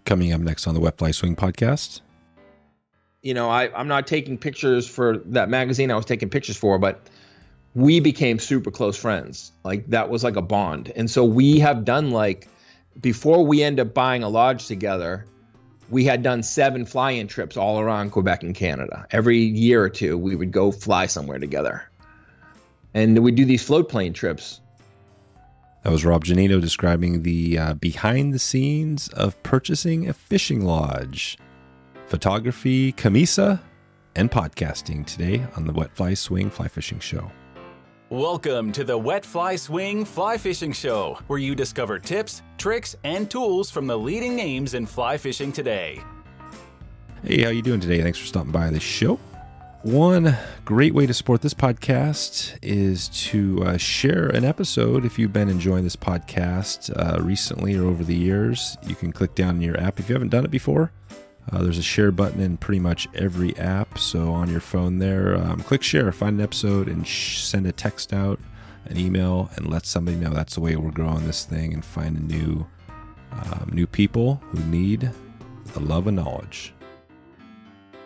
Coming up next on the Wet Fly Swing podcast. You know, I'm not taking pictures for that magazine I was taking pictures for, but we became super close friends. Like that was like a bond. And so we have done before we end up buying a lodge together, we had done 7 fly-in trips all around Quebec and Canada. Every year or two, we would go fly somewhere together. And we'd do these float plane trips. That was Rob Giannino describing the behind the scenes of purchasing a fishing lodge, photography, Cammisa, and podcasting today on the Wet Fly Swing Fly Fishing Show. Welcome to the Wet Fly Swing Fly Fishing Show, where you discover tips, tricks, and tools from the leading names in fly fishing today. Hey, how you doing today? Thanks for stopping by the show. One great way to support this podcast is to share an episode. If you've been enjoying this podcast recently or over the years, you can click down in your app. If you haven't done it before, there's a share button in pretty much every app. So on your phone there, click share, find an episode, and send a text out, an email, and let somebody know. That's the way we're growing this thing and finding new people who need the love and knowledge.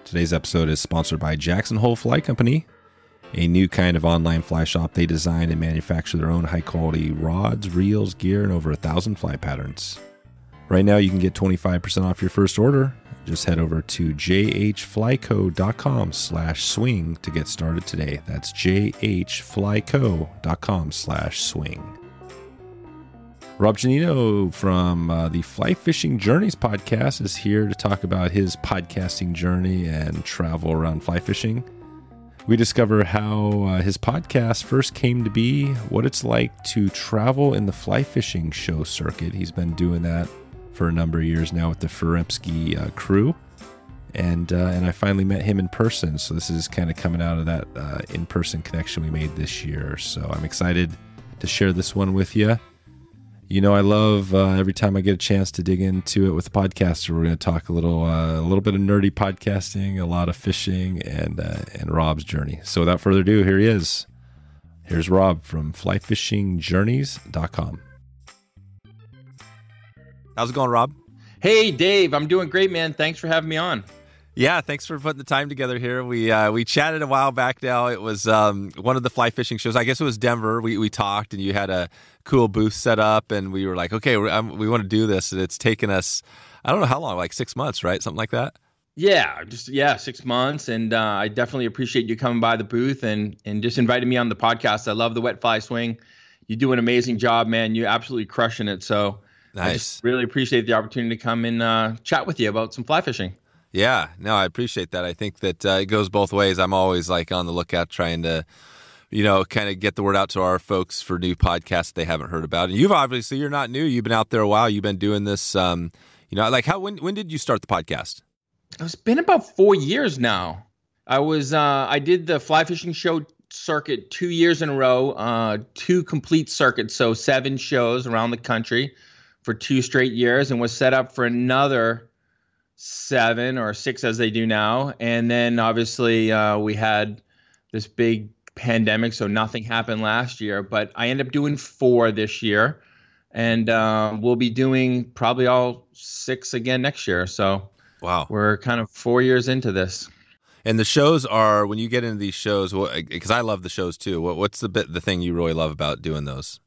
Today's episode is sponsored by Jackson Hole Fly Company, a new kind of online fly shop. They design and manufacture their own high-quality rods, reels, gear, and over 1,000 fly patterns. Right now, you can get 25% off your first order. Just head over to jhflyco.com/swing to get started today. That's jhflyco.com/swing. Rob Giannino from the Fly Fishing Journeys podcast is here to talk about his podcasting journey and travel around fly fishing. We discover how his podcast first came to be, what it's like to travel in the fly fishing show circuit. He's been doing that for a number of years now with the Furimsky crew. And I finally met him in person. So this is kind of coming out of that in-person connection we made this year. So I'm excited to share this one with you. You know, I love every time I get a chance to dig into it with a podcaster. We're going to talk a little bit of nerdy podcasting, a lot of fishing, and Rob's journey. So without further ado, here he is. Here's Rob from flyfishingjourneys.com. How's it going, Rob? Hey, Dave. I'm doing great, man. Thanks for having me on. Yeah, thanks for putting the time together here. We chatted a while back now. It was one of the fly fishing shows. I guess it was Denver. We talked, and you had a cool booth set up, and we were like, okay, we want to do this. And it's taken us, I don't know how long, like 6 months, right? Something like that? Yeah, 6 months. And I definitely appreciate you coming by the booth and just inviting me on the podcast. I love the Wet Fly Swing. You do an amazing job, man. You're absolutely crushing it. So nice. I just really appreciate the opportunity to come and chat with you about some fly fishing. Yeah, no, I appreciate that. I think that it goes both ways. I'm always like on the lookout trying to, kind of get the word out to our folks for new podcasts they haven't heard about. And you're not new. You've been out there a while. You've been doing this, when did you start the podcast? It's been about 4 years now. I did the fly fishing show circuit 2 years in a row, 2 complete circuits. So 7 shows around the country for 2 straight years, and was set up for another 7 or 6 as they do now. And then obviously we had this big pandemic, so nothing happened last year, but I ended up doing 4 this year, and we'll be doing probably all 6 again next year. So wow, we're kind of 4 years into this. And the shows are, when you get into these shows, because I love the shows too, what's the thing you really love about doing those?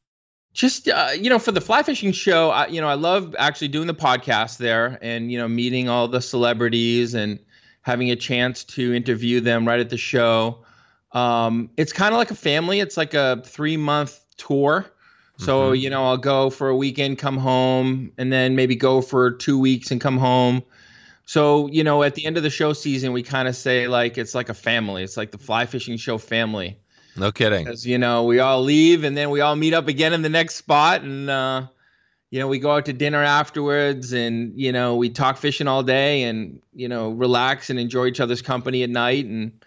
Just, for the fly fishing show, I love actually doing the podcast there and, meeting all the celebrities and having a chance to interview them right at the show. It's kind of like a family. It's like a 3-month tour. So, I'll go for a weekend, come home, and then maybe go for 2 weeks and come home. So, at the end of the show season, we kind of say like, it's like a family. It's like the fly fishing show family. No kidding. Because, we all leave and then we all meet up again in the next spot. And, we go out to dinner afterwards and, we talk fishing all day and, relax and enjoy each other's company at night. And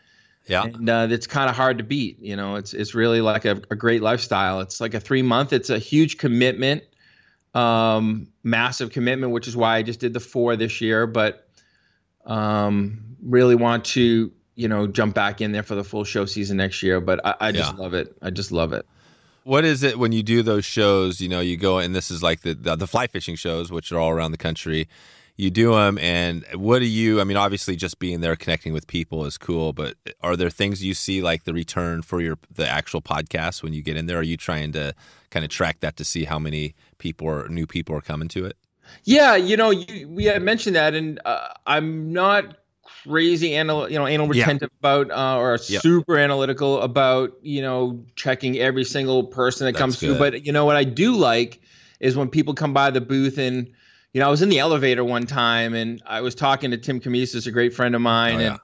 it's kind of hard to beat. It's really like a great lifestyle. It's like a 3-month. It's a huge commitment, massive commitment, which is why I just did the 4 this year. But really want to jump back in there for the full show season next year. But I just love it. I just love it. What is it when you do those shows, you go, and this is like the fly fishing shows, which are all around the country, you do them, and what do you, I mean, obviously just being there, connecting with people is cool, but are there things you see like the return for the actual podcast when you get in there? Are you trying to kind of track that to see how many people or new people are coming to it? Yeah, we had mentioned that, and I'm not crazy anal retentive about or super analytical about checking every single person that comes through. But what I do like is when people come by the booth, and I was in the elevator one time and I was talking to Tim Cammisa, who's a great friend of mine,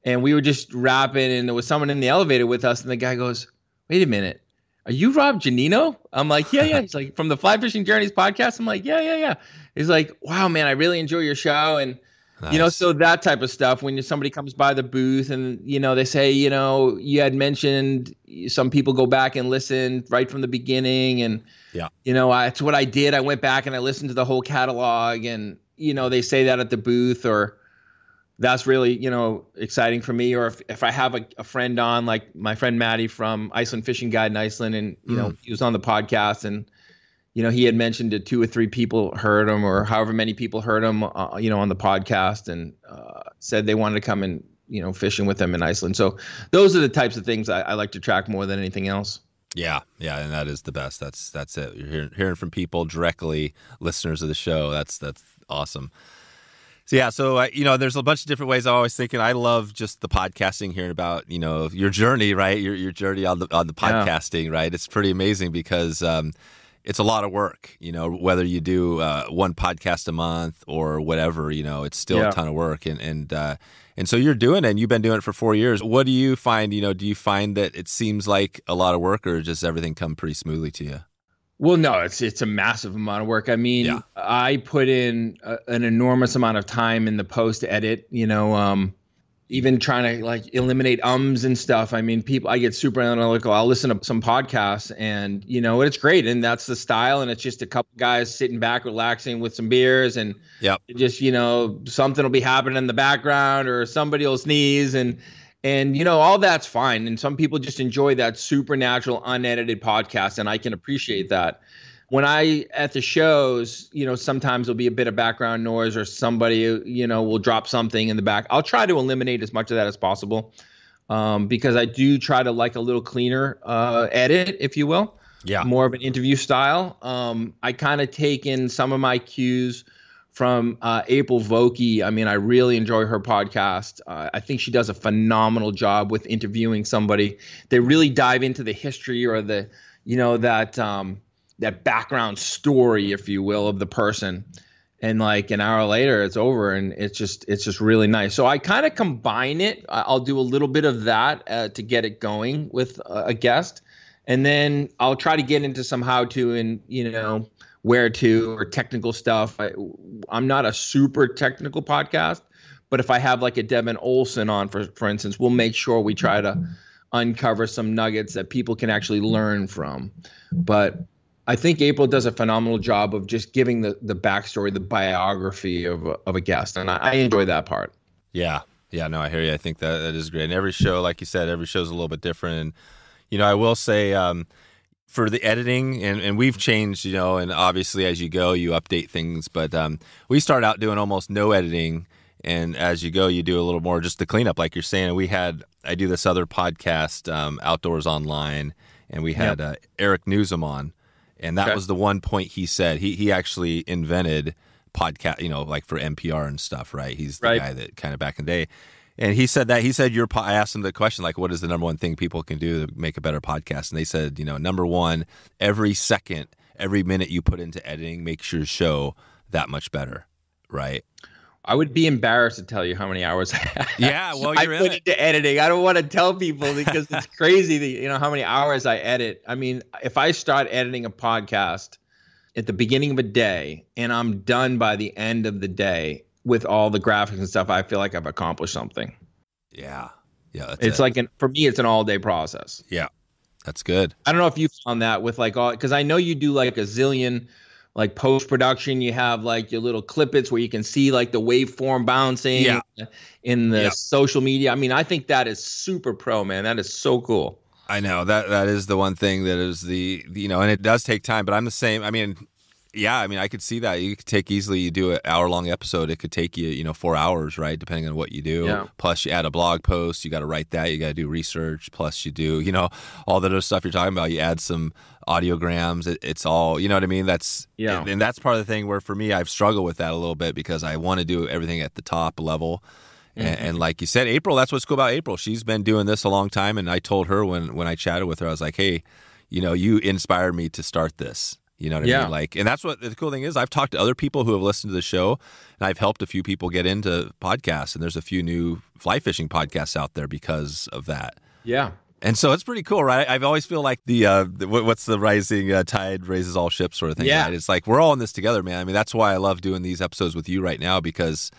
and we were just rapping, and there was someone in the elevator with us, and the guy goes, "Wait a minute. Are you Rob Giannino?" I'm like, yeah. He's like, "From the Fly Fishing Journeys podcast?" I'm like, yeah. He's like, "Wow, man, I really enjoy your show." And, nice. So that type of stuff, when somebody comes by the booth and, they say, you had mentioned some people go back and listen right from the beginning. And, it's what I did. I went back and I listened to the whole catalog, and, they say that at the booth, or that's really, exciting for me. Or if I have a friend on, like my friend Maddie from Iceland Fishing Guide in Iceland, and, he was on the podcast, and, he had mentioned that 2 or 3 people heard him, or however many people heard him, on the podcast, and said they wanted to come and, fishing with him in Iceland. So those are the types of things I like to track more than anything else. Yeah, and that is the best. That's it. You're hearing from people directly, listeners of the show. That's awesome. So there's a bunch of different ways. I'm always thinking, I love just the podcasting, hearing about your journey, right? Your journey on the podcasting, right? It's pretty amazing because it's a lot of work. Whether you do one podcast a month or whatever, it's still a ton of work, and so you're doing it, and you've been doing it for 4 years. What do you find? Do you find that it seems like a lot of work, or just everything come pretty smoothly to you? Well, no, it's a massive amount of work. I mean, I put in an enormous amount of time in the post edit, even trying to like eliminate ums and stuff. I mean, I get super analytical. I'll listen to some podcasts, and it's great. And that's the style. And it's just a couple guys sitting back, relaxing with some beers, and just, something will be happening in the background, or somebody will sneeze, and all that's fine. And some people just enjoy that supernatural, unedited podcast, and I can appreciate that. When at the shows, sometimes there'll be a bit of background noise, or somebody, will drop something in the back. I'll try to eliminate as much of that as possible, because I do try to like a little cleaner edit, if you will. Yeah. More of an interview style. I kind of take in some of my cues from April Vokey. I mean, I really enjoy her podcast. I think she does a phenomenal job with interviewing somebody. They really dive into the history, or the, that background story, if you will, of the person. And like an hour later, it's over, and it's just really nice. So I kind of combine it. I'll do a little bit of that to get it going with a guest, and then I'll try to get into some how-to and where to, or technical stuff. I'm not a super technical podcast, but if I have like a Devin Olson on, for instance, we'll make sure we try to uncover some nuggets that people can actually learn from. But I think April does a phenomenal job of just giving the backstory, the biography of a guest, and I enjoy that part. Yeah, no, I hear you. I think that is great. And every show, like you said, every show is a little bit different. And I will say, for the editing, and we've changed, and obviously as you go, you update things. But we start out doing almost no editing, and as you go, you do a little more just the cleanup, like you're saying. I do this other podcast, Outdoors Online, and we had Eric Newsom on. And that was the one point he said. He actually invented podcast, like for NPR and stuff, right? He's the guy that kind of back in the day. And he said that. He said, I asked him the question, like, what is the number one thing people can do to make a better podcast? And they said, number one, every second, every minute you put into editing makes your show that much better, right? I would be embarrassed to tell you how many hours I have. Yeah, well, I put into editing. I don't want to tell people because it's crazy how many hours I edit. I mean, if I start editing a podcast at the beginning of a day and I'm done by the end of the day with all the graphics and stuff, I feel like I've accomplished something. Yeah. It's like for me, it's an all-day process. Yeah, that's good. I don't know if you found that with because I know you do like a zillion. Like post-production, you have like your little clippets where you can see like the waveform bouncing in the social media. I mean, I think that is super pro, man. That is so cool. I know that is the one thing that is and it does take time, but I'm the same. I mean, Yeah, I mean, I could see that. You could take easily, you do an hour-long episode, it could take you, 4 hours, right, depending on what you do. Yeah. Plus, you add a blog post, you got to write that, you got to do research. Plus, you do, all the other stuff you're talking about. You add some audiograms. It's all, you know what I mean? And that's part of the thing where, for me, I've struggled with that a little bit because I want to do everything at the top level. Mm-hmm. And like you said, April, that's what's cool about April. She's been doing this a long time, and I told her when I chatted with her, I was like, hey, you inspired me to start this. You know what I mean? Like, and that's what the cool thing is. I've talked to other people who have listened to the show, and I've helped a few people get into podcasts, and there's a few new fly fishing podcasts out there because of that. Yeah. And so it's pretty cool, right? I always feel like what's the rising tide raises all ships sort of thing, right? It's like we're all in this together, man. I mean, that's why I love doing these episodes with you right now because,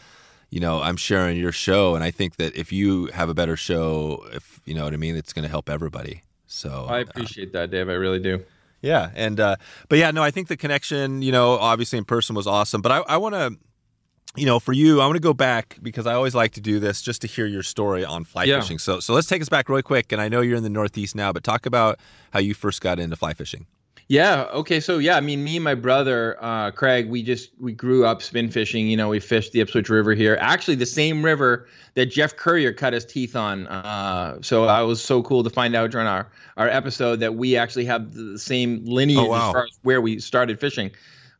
I'm sharing your show, and I think that if you have a better show, if you know what I mean, it's going to help everybody. So I appreciate that, Dave. I really do. Yeah. And, but yeah, no, I think the connection, obviously in person was awesome, but I want to, for you, I want to go back because I always like to do this just to hear your story on fly fishing. So let's take us back really quick. And I know you're in the Northeast now, but talk about how you first got into fly fishing. Yeah. Okay. So I mean, me and my brother, Craig, we grew up spin fishing. We fished the Ipswich River here. Actually, the same river that Jeff Currier cut his teeth on. So I was so cool to find out during our episode that we actually have the same lineage as far as where we started fishing.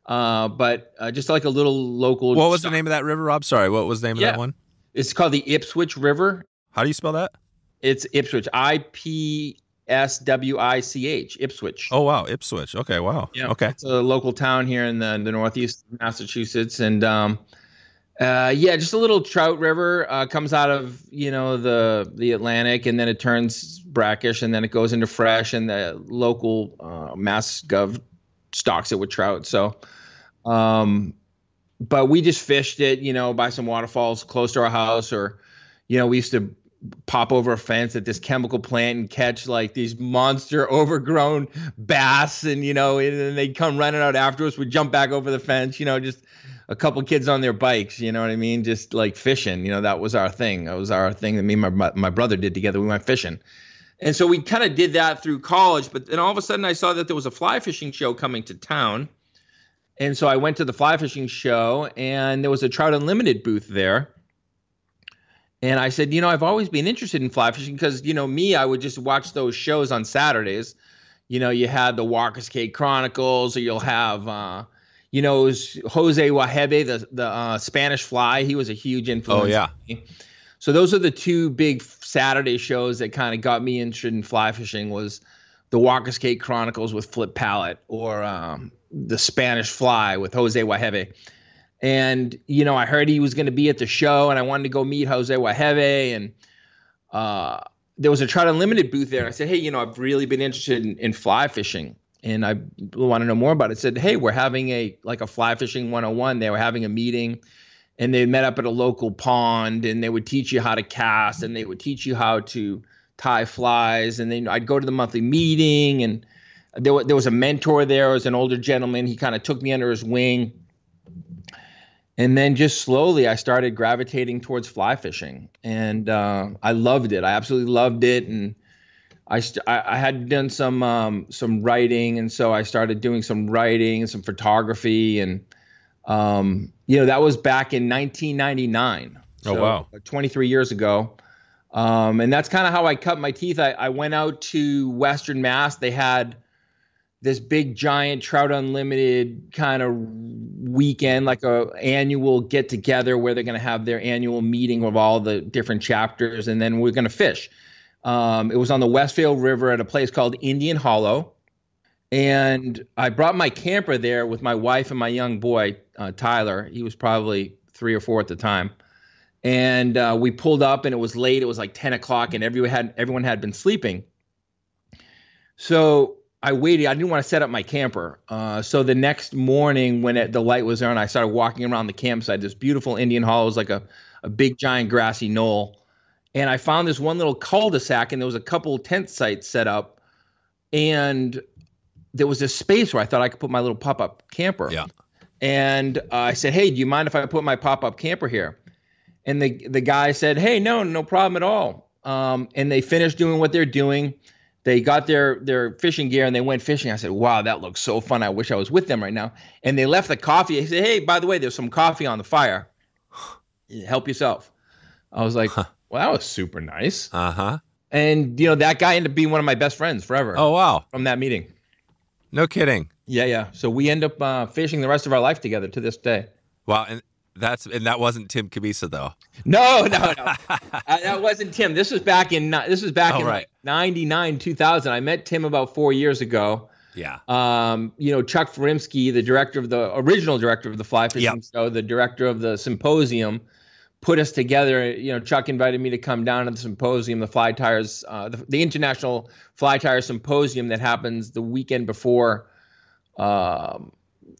But just like a little local. What was the name of that river, Rob? Sorry, what was the name of that one? It's called the Ipswich River. How do you spell that? It's Ipswich. IPSWICH, Ipswich. Oh, wow. Ipswich. Okay. Wow. Yeah. Okay. It's a local town here in the Northeast of Massachusetts. And, just a little trout river, comes out of, the Atlantic, and then it turns brackish, and then it goes into fresh, and the local, Mass Gov stocks it with trout. So, but we just fished it, by some waterfalls close to our house, or, we used to pop over a fence at this chemical plant and catch like these monster overgrown bass, and and then they'd come running out after us. We'd jump back over the fence, just a couple kids on their bikes, you know what I mean? Just like fishing, that was our thing. That was our thing that me and my brother did together. We went fishing. And so we kind of did that through college, but then all of a sudden I saw that there was a fly fishing show coming to town. And so I went to the fly fishing show, and there was a Trout Unlimited booth there. And I said, I've always been interested in fly fishing because, me, I would just watch those shows on Saturdays. You had the Walker's Cay Chronicles, or you'll have, it was Jose Wejebe, the Spanish fly. He was a huge influence. Oh, yeah. So those are the two big Saturday shows that kind of got me interested in fly fishing, was the Walker's Cay Chronicles with Flip Pallet, or the Spanish Fly with Jose Wejebe. And, I heard he was going to be at the show, and I wanted to go meet Jose Wejebe. And there was a Trout Unlimited booth there. And I said, hey, I've really been interested in fly fishing, and I want to know more about it. I said, hey, we're having a fly fishing 101. They were having a meeting, and they met up at a local pond, and they would teach you how to cast, and they would teach you how to tie flies. And then I'd go to the monthly meeting, and there was a mentor there. It was an older gentleman. He kind of took me under his wing. And then just slowly I started gravitating towards fly fishing, and I loved it. I absolutely loved it. And I had done some writing, and so I started doing some writing and some photography, and that was back in 1999. Oh, so, wow. 23 years ago. And that's kind of how I cut my teeth. I went out to Western Mass. They had this big giant Trout Unlimited kind of weekend, like a annual get together where they're going to have their annual meeting of all the different chapters, and then we're going to fish. It was on the Westfield River at a place called Indian Hollow. And I brought my camper there with my wife and my young boy, Tyler. He was probably 3 or 4 at the time. And we pulled up, and it was late. It was like 10 o'clock, and everyone had been sleeping. So I waited. I didn't want to set up my camper. So the next morning when the light was on, I started walking around the campsite. This beautiful Indian Hollow was like a big, giant grassy knoll. And I found this one little cul-de-sac, and there was a couple tent sites set up. And there was this space where I thought I could put my little pop-up camper. Yeah. And I said, hey, do you mind if I put my pop-up camper here? And the guy said, hey, no problem at all. And they finished doing what they're doing. they got their fishing gear and they went fishing. I said, wow, that looks so fun. I wish I was with them right now. And they left the coffee. They said, hey, by the way, there's some coffee on the fire. Help yourself. I was like, well, that was super nice. Uh-huh. And, you know, that guy ended up being one of my best friends forever. Oh, wow. From that meeting. No kidding. Yeah. So we end up fishing the rest of our life together to this day. Wow. And that wasn't Tim Cammisa, though. No. That wasn't Tim. This was back in like 99, 2000. I met Tim about 4 years ago. Yeah. You know, Chuck Furimsky, the original director of the fly fishing show, the director of the symposium, put us together. You know, Chuck invited me to come down to the symposium, the fly tires, the International Fly Tire Symposium that happens the weekend before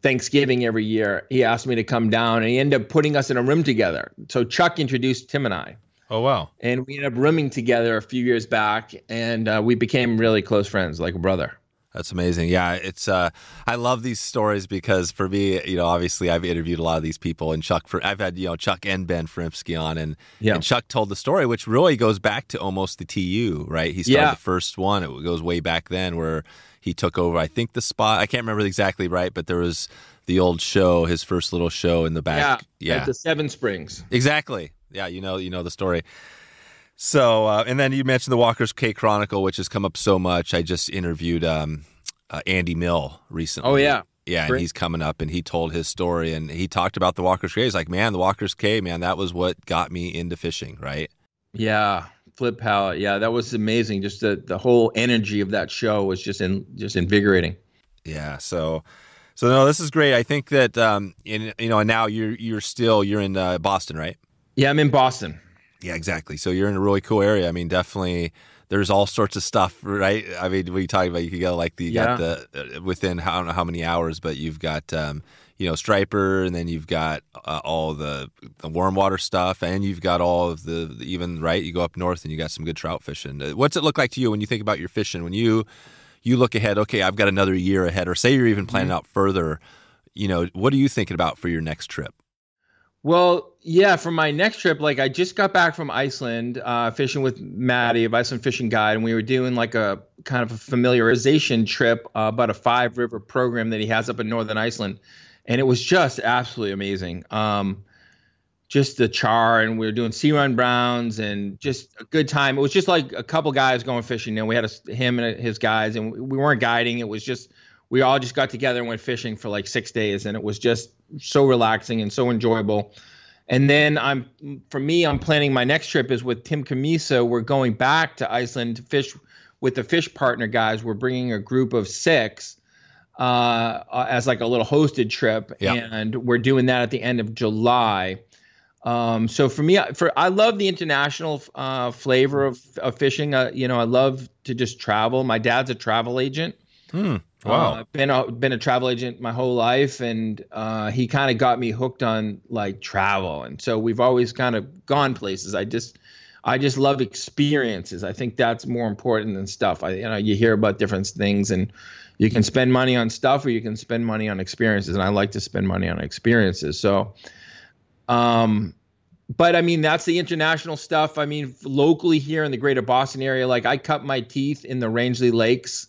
Thanksgiving every year. He asked me to come down, and he ended up putting us in a room together. So Chuck introduced Tim and I. Oh, wow. And we ended up rooming together a few years back, and we became really close friends, like a brother. That's amazing. Yeah, it's I love these stories because for me, you know, obviously I've interviewed a lot of these people, and I've had, you know, Chuck and Ben Furimsky on, and Chuck told the story, which really goes back to almost the TU, right? He started the first one. It goes way back then where he took over, I think, the spot. I can't remember exactly right, but there was the old show, his first little show in the back. Yeah. At the Seven Springs. Exactly. Yeah, you know the story. So, and then you mentioned the Walker's Cay Chronicle, which has come up so much. I just interviewed Andy Mill recently. Oh, yeah. Yeah, and he's coming up, and he told his story, and he talked about the Walker's Cay. He's like, man, the Walker's Cay, man, that was what got me into fishing, right? Yeah, flip pallet. Yeah, that was amazing. Just the whole energy of that show was just invigorating. Yeah, so no, this is great. I think that, and now you're in Boston, right? Yeah, I'm in Boston. Yeah, exactly. So you're in a really cool area. I mean, definitely there's all sorts of stuff, right? I mean, what are you talking about? You could go like got the within, I don't know how many hours, but you've got, striper, and then you've got all the warm water stuff, and you've got all of even, right? You go up north and you got some good trout fishing. What's it look like to you when you think about your fishing? When you look ahead, okay, I've got another year ahead, or say you're even planning out further, you know, what are you thinking about for your next trip? Well, yeah, for my next trip, like I just got back from Iceland, fishing with Maddie of Iceland Fishing Guide, and we were doing like a kind of a familiarization trip about a 5-river program that he has up in northern Iceland, and it was just absolutely amazing. Just the char, and we were doing sea run browns, and just a good time. It was just like a couple guys going fishing. You know, we had him and his guys, and we weren't guiding. It was just we all just got together and went fishing for like 6 days, and it was just so relaxing and so enjoyable. And then I'm planning my next trip is with Tim Cammisa. We're going back to Iceland to fish with the Fish Partner guys. We're bringing a group of 6 as like a little hosted trip, and we're doing that at the end of July. So for me, I love the international flavor of fishing. I love to just travel. My dad's a travel agent. Wow. I've been a travel agent my whole life, and he kind of got me hooked on like travel. And so we've always kind of gone places. I just love experiences. I think that's more important than stuff. You hear about different things, and you can spend money on stuff or you can spend money on experiences. And I like to spend money on experiences. So, but I mean, that's the international stuff. I mean, locally here in the greater Boston area, like I cut my teeth in the Rangeley Lakes.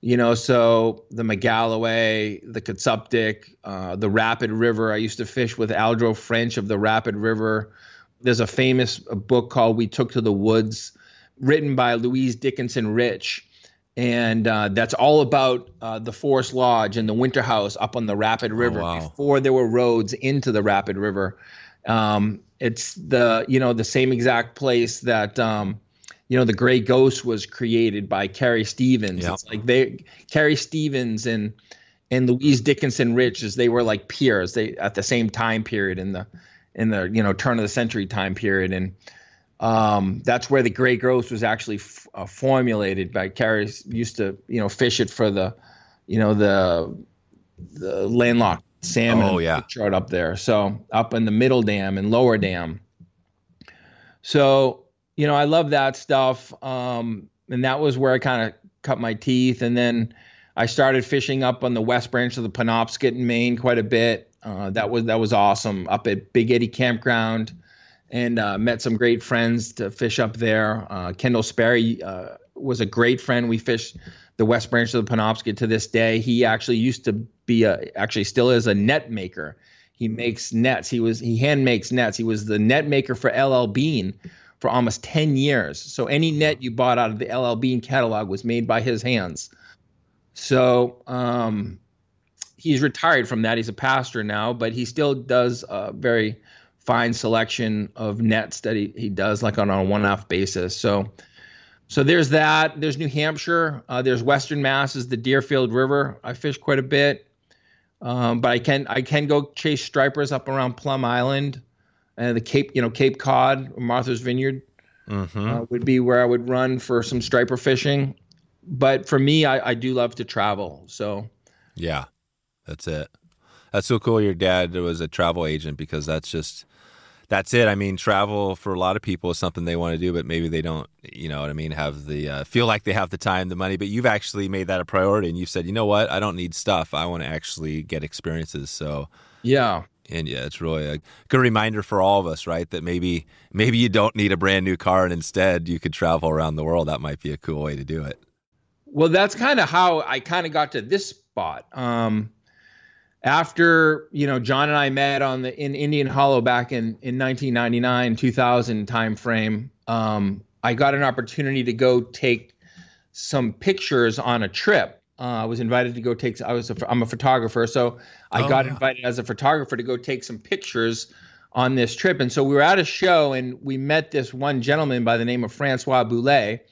So the Megalloway, the Kitsuptic, the Rapid River. I used to fish with Aldro French of the Rapid River. There's a famous book called We Took to the Woods, written by Louise Dickinson Rich. And that's all about the Forest Lodge and the Winter House up on the Rapid River before there were roads into the Rapid River. It's the same exact place that the Gray Ghost was created by Carrie Stevens. Yep. It's like Carrie Stevens and Louise Dickinson Rich, as they were like peers. They at the same time period in the turn of the century time period, and that's where the Gray Ghost was actually formulated. By Carrie used to fish it for the landlocked salmon chart up there. So up in the Middle Dam and Lower Dam. So. I love that stuff. And that was where I kind of cut my teeth. And then I started fishing up on the west branch of the Penobscot in Maine quite a bit. That was awesome, up at Big Eddy Campground, and met some great friends to fish up there. Kendall Sperry was a great friend. We fished the West Branch of the Penobscot to this day. He actually used to be actually still is a net maker. He makes nets. He hand makes nets. He was the net maker for LL Bean for almost 10 years. So any net you bought out of the LL Bean catalog was made by his hands. So he's retired from that. He's a pastor now, but he still does a very fine selection of nets that he does like on a one-off basis. So there's that. There's New Hampshire. There's Western Mass is the Deerfield River. I fish quite a bit. But I can go chase stripers up around Plum Island, and the Cape Cod or Martha's Vineyard would be where I would run for some striper fishing. But for me, I do love to travel. So yeah, that's it. That's so cool. Your dad was a travel agent, because that's it. I mean, travel for a lot of people is something they want to do, but maybe they don't, you know what I mean, have the feel like they have the time, the money. But you've actually made that a priority, and you've said, you know what, I don't need stuff. I want to actually get experiences. So yeah. And yeah, it's really a good reminder for all of us, right? That maybe you don't need a brand new car, and instead you could travel around the world. That might be a cool way to do it. Well, that's kind of how I kind of got to this spot. After, John and I met in Indian Hollow back in 1999, 2000 timeframe, I got an opportunity to go take some pictures on a trip. I was invited to go take. I'm a photographer, so I got invited as a photographer to go take some pictures on this trip. And so we were at a show, and we met this one gentleman by the name of Francois Boulet,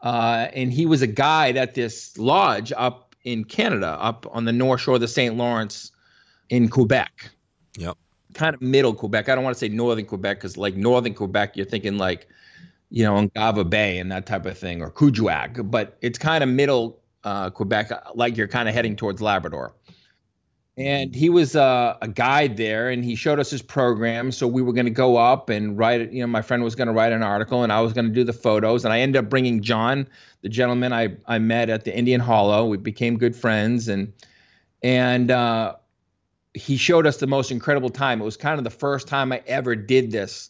and he was a guide at this lodge up in Canada, up on the north shore of the St. Lawrence in Quebec. Yep. Kind of middle Quebec. I don't want to say northern Quebec, because like northern Quebec, you're thinking like, Ungava Bay and that type of thing, or Kuujjuaq, but it's kind of middle Quebec, like you're kind of heading towards Labrador. And he was a guide there, and he showed us his program. So we were going to go up and write, my friend was going to write an article, and I was going to do the photos. And I ended up bringing John, the gentleman I met at the Indian Hollow. We became good friends, and he showed us the most incredible time. It was kind of the first time I ever did this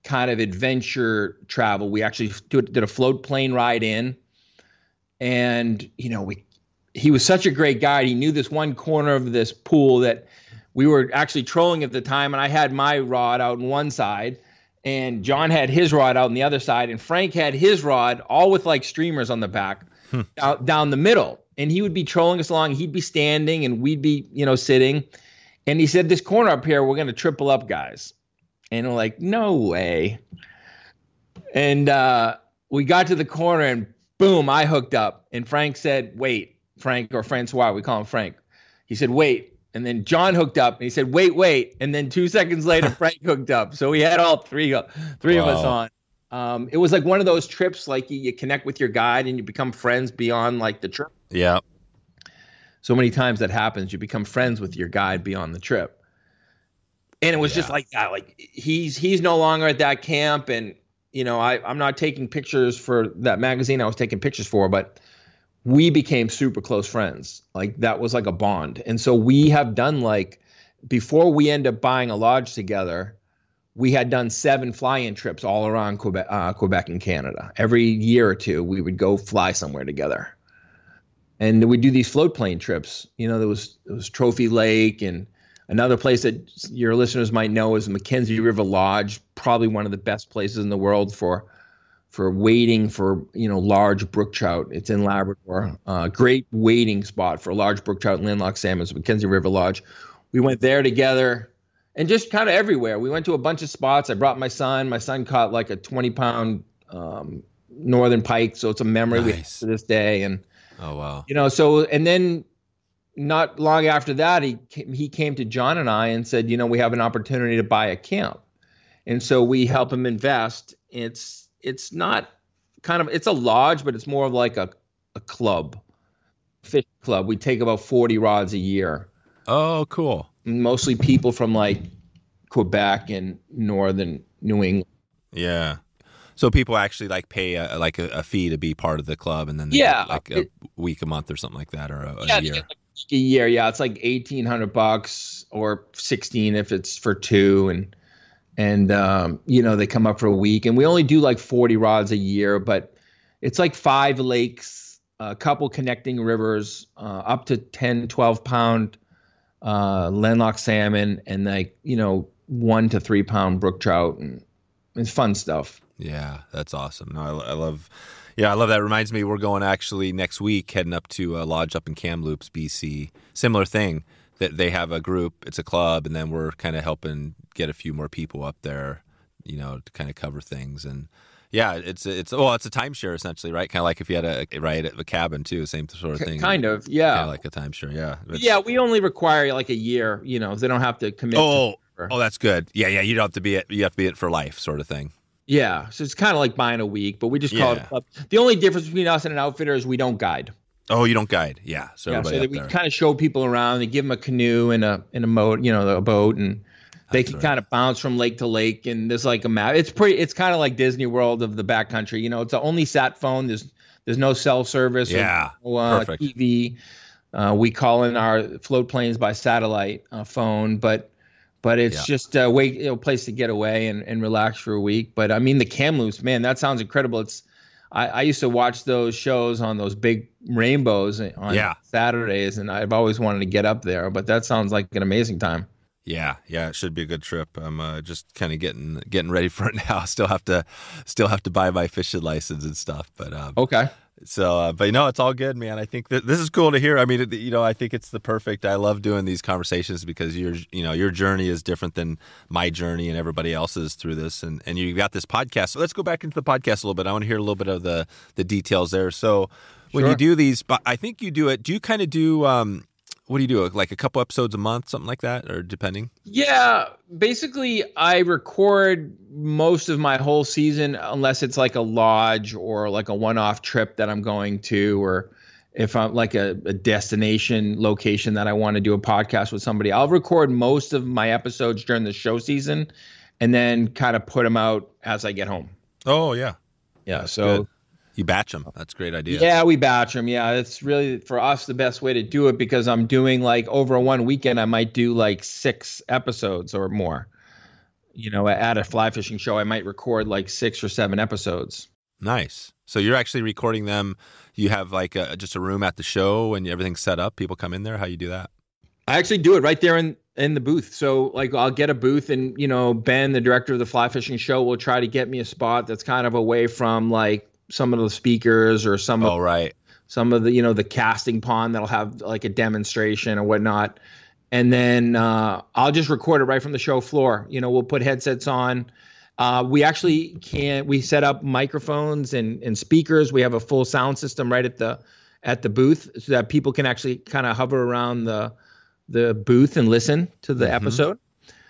kind of adventure travel. We actually did a float plane ride in, and he was such a great guide. He knew this one corner of this pool that we were actually trolling at the time, and I had my rod out on one side, and John had his rod out on the other side, and Frank had his rod all with like streamers on the back down the middle. And he would be trolling us along. He'd be standing, and we'd be, sitting. And he said, this corner up here, we're going to triple up, guys. And we're like, no way. And we got to the corner, and boom, I hooked up. And Frank said, wait. Frank, or Francois, we call him Frank. He said, wait. And then John hooked up, and he said, wait. And then 2 seconds later, Frank hooked up. So we had all three of us on. It was like one of those trips, like you connect with your guide and you become friends beyond like the trip. Yeah. So many times that happens, you become friends with your guide beyond the trip. And it was just like that. Like he's no longer at that camp, and I'm not taking pictures for that magazine I was taking pictures for, but we became super close friends. Like that was like a bond. And so we have done before we end up buying a lodge together, we had done 7 fly-in trips all around Quebec and Canada. Every year or two, we would go fly somewhere together. And we'd do these float plane trips. There was Trophy Lake, and another place that your listeners might know is McKenzie River Lodge, probably one of the best places in the world for wading for, large brook trout. It's in Labrador. Great wading spot for large brook trout and landlocked salmon, McKenzie River Lodge. We went there together, and just kind of everywhere. We went to a bunch of spots. I brought my son. My son caught like a 20-pound northern pike, so it's a memory we have to this day. And oh wow, and then not long after that, he came to John and I and said, we have an opportunity to buy a camp, and so we help him invest. It's not it's a lodge, but it's more of like a club, fish club. We take about 40 rods a year. Oh, cool. Mostly people from like Quebec and northern New England. Yeah. So people actually like pay a fee to be part of the club, and then they get like a week, a month, or something like that, or a year. A year, yeah. It's like $1,800 or $16 if it's for two, and they come up for a week, and we only do like 40 rods a year, but it's like 5 lakes, a couple connecting rivers, up to 10, 12 pound landlocked salmon, and like, 1 to 3 pound brook trout, and it's fun stuff. Yeah, that's awesome. No, I love that. It reminds me, we're going actually next week, heading up to a lodge up in Kamloops, BC. Similar thing, that they have a group, it's a club, and then we're kind of helping get a few more people up there, to kind of cover things. And yeah, it's a timeshare essentially, right? Kind of like if you had a cabin too, same sort of thing. Kind of, yeah. Kind of like a timeshare, yeah. Yeah, we only require like a year, they don't have to commit. Oh, that's good. Yeah, you don't have to be it for life, sort of thing. Yeah, so it's kind of like buying a week, but we just call it a club. The only difference between us and an outfitter is we don't guide. Oh, you don't guide? Yeah. So that we kind of show people around. They give them a canoe and a boat, a boat, and they can kind of bounce from lake to lake. And there's like a map. It's kind of like Disney World of the backcountry. It's the only sat phone. There's no cell service. Yeah. Perfect. TV. We call in our float planes by satellite phone, but it's just a place to get away and relax for a week. But I mean, the Kamloops, man, that sounds incredible. I used to watch those shows on those big rainbows on Saturdays, and I've always wanted to get up there. But that sounds like an amazing time. Yeah, it should be a good trip. I'm just kind of getting ready for it now. Still have to buy my fishing license and stuff. But okay. So, but it's all good, man. I think that this is cool to hear. I mean, I think it's the perfect. I love doing these conversations because your journey is different than my journey and everybody else's through this, and you got this podcast. So let's go back into the podcast a little bit. I want to hear a little bit of the details there. So when you do these, I think you do it. Do you kind of do? What do you do? Like a couple episodes a month, something like that, or depending? Yeah, basically I record most of my whole season unless it's like a lodge or like a one-off trip that I'm going to, or if I'm like a destination location that I want to do a podcast with somebody. I'll record most of my episodes during the show season and then kind of put them out as I get home. Oh, yeah. Yeah, that's so good. You batch them. That's a great idea. Yeah, we batch them. Yeah, it's really, for us, the best way to do it, because I'm doing like over one weekend, I might do like 6 episodes or more. At a fly fishing show, I might record like 6 or 7 episodes. Nice. So you're actually recording them. You have like just a room at the show and everything's set up. People come in there. How you do that? I actually do it right there in the booth. So like I'll get a booth, and Ben, the director of the fly fishing show, will try to get me a spot that's kind of away from like some of the speakers or some of the the casting pond that'll have like a demonstration or whatnot. And then I'll just record it right from the show floor. We'll put headsets on. We set up microphones and speakers. We have a full sound system right at the booth, so that people can actually kind of hover around the booth and listen to the episode.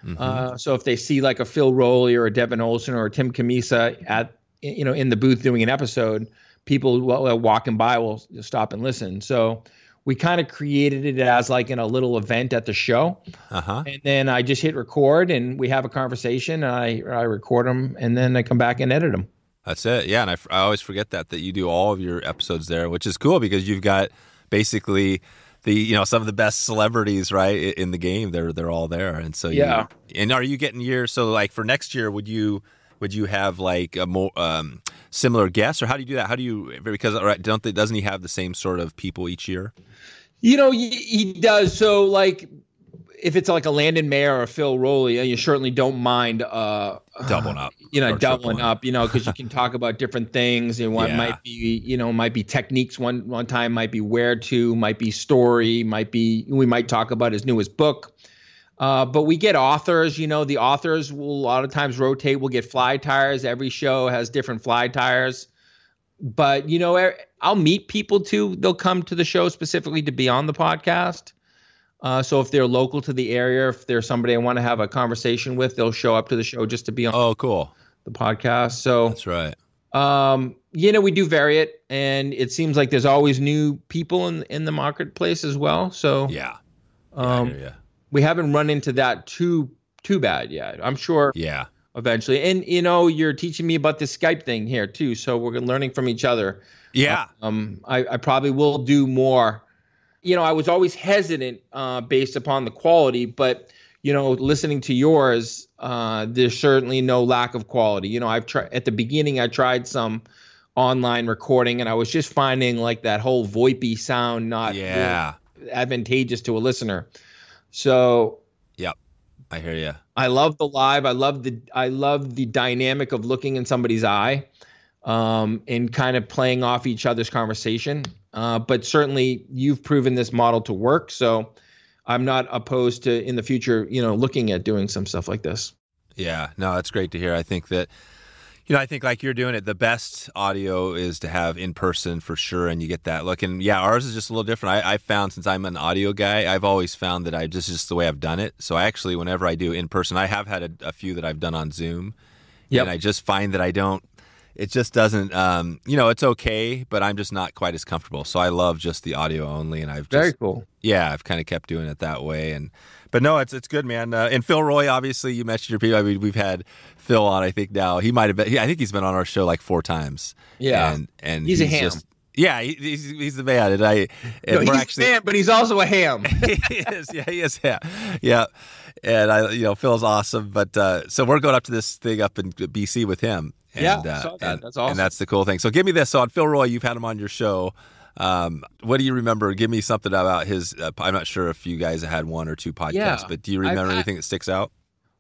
Mm-hmm. So if they see like a Phil Rowley or a Devin Olson or a Tim Cammisa in the booth doing an episode, people walking by will stop and listen. So we kind of created it as like in a little event at the show. And then I just hit record and we have a conversation, and I record them, and then I come back and edit them. That's it. Yeah. And I always forget that you do all of your episodes there, which is cool because you've got basically some of the best celebrities, right, in the game. They're all there. And so and are you getting so like for next year, would you have like a more similar guests, or how do you do that? Because doesn't he have the same sort of people each year? He does. So like if it's like a Landon Mayer or a Phil Rowley, you certainly don't mind doubling up. Doubling up, because you can talk about different things. And one might be techniques one time, might be where to, might be story, we might talk about his newest book. But we get authors, the authors will a lot of times rotate. We'll get fly tires. Every show has different fly tires. But, I'll meet people too. They'll come to the show specifically to be on the podcast. So if they're local to the area, if there's somebody I want to have a conversation with, they'll show up to the show just to be on the podcast. So that's right. We do vary it, and it seems like there's always new people in the marketplace as well. So yeah, I hear ya. We haven't run into that too bad yet. I'm sure. Yeah. Eventually, and you're teaching me about this Skype thing here too, so we're learning from each other. Yeah. I probably will do more. I was always hesitant based upon the quality, but listening to yours, there's certainly no lack of quality. I've tried at the beginning. I tried some online recording, and I was just finding like that whole VoIP sound not Yeah. really advantageous to a listener. So Yep. I hear you. I love the live. I love the dynamic of looking in somebody's eye, and kind of playing off each other's conversation. But certainly you've proven this model to work. So I'm not opposed to in the future, looking at doing some stuff like this. Yeah, no, that's great to hear. I think that, I think like you're doing it, the best audio is to have in person for sure, and you get that look. And yeah, ours is just a little different. I found, since I'm an audio guy, I've always found that this is just the way I've done it. So I actually, whenever I do in person, I have had a few that I've done on Zoom, and I just find that it just doesn't, it's okay, but I'm just not quite as comfortable. So I love just the audio only, and Very cool. Yeah, I've kind of kept doing it that way. But no, it's good, man. And Phil Roy, obviously, you mentioned your people. I mean, we've had Phil on. I think now he might have been. I think he's been on our show like 4 times. Yeah, and he's a ham. He's the man. He's a man, but he's also a ham. He is. Yeah, he is. Yeah. And Phil's awesome. But so we're going up to this thing up in BC with him. And, I saw that. That's awesome. And that's the cool thing. So give me this. So on Phil Roy, you've had him on your show. What do you remember? Give me something about his. I'm not sure if you guys have had 1 or 2 podcasts, but do you remember anything that sticks out?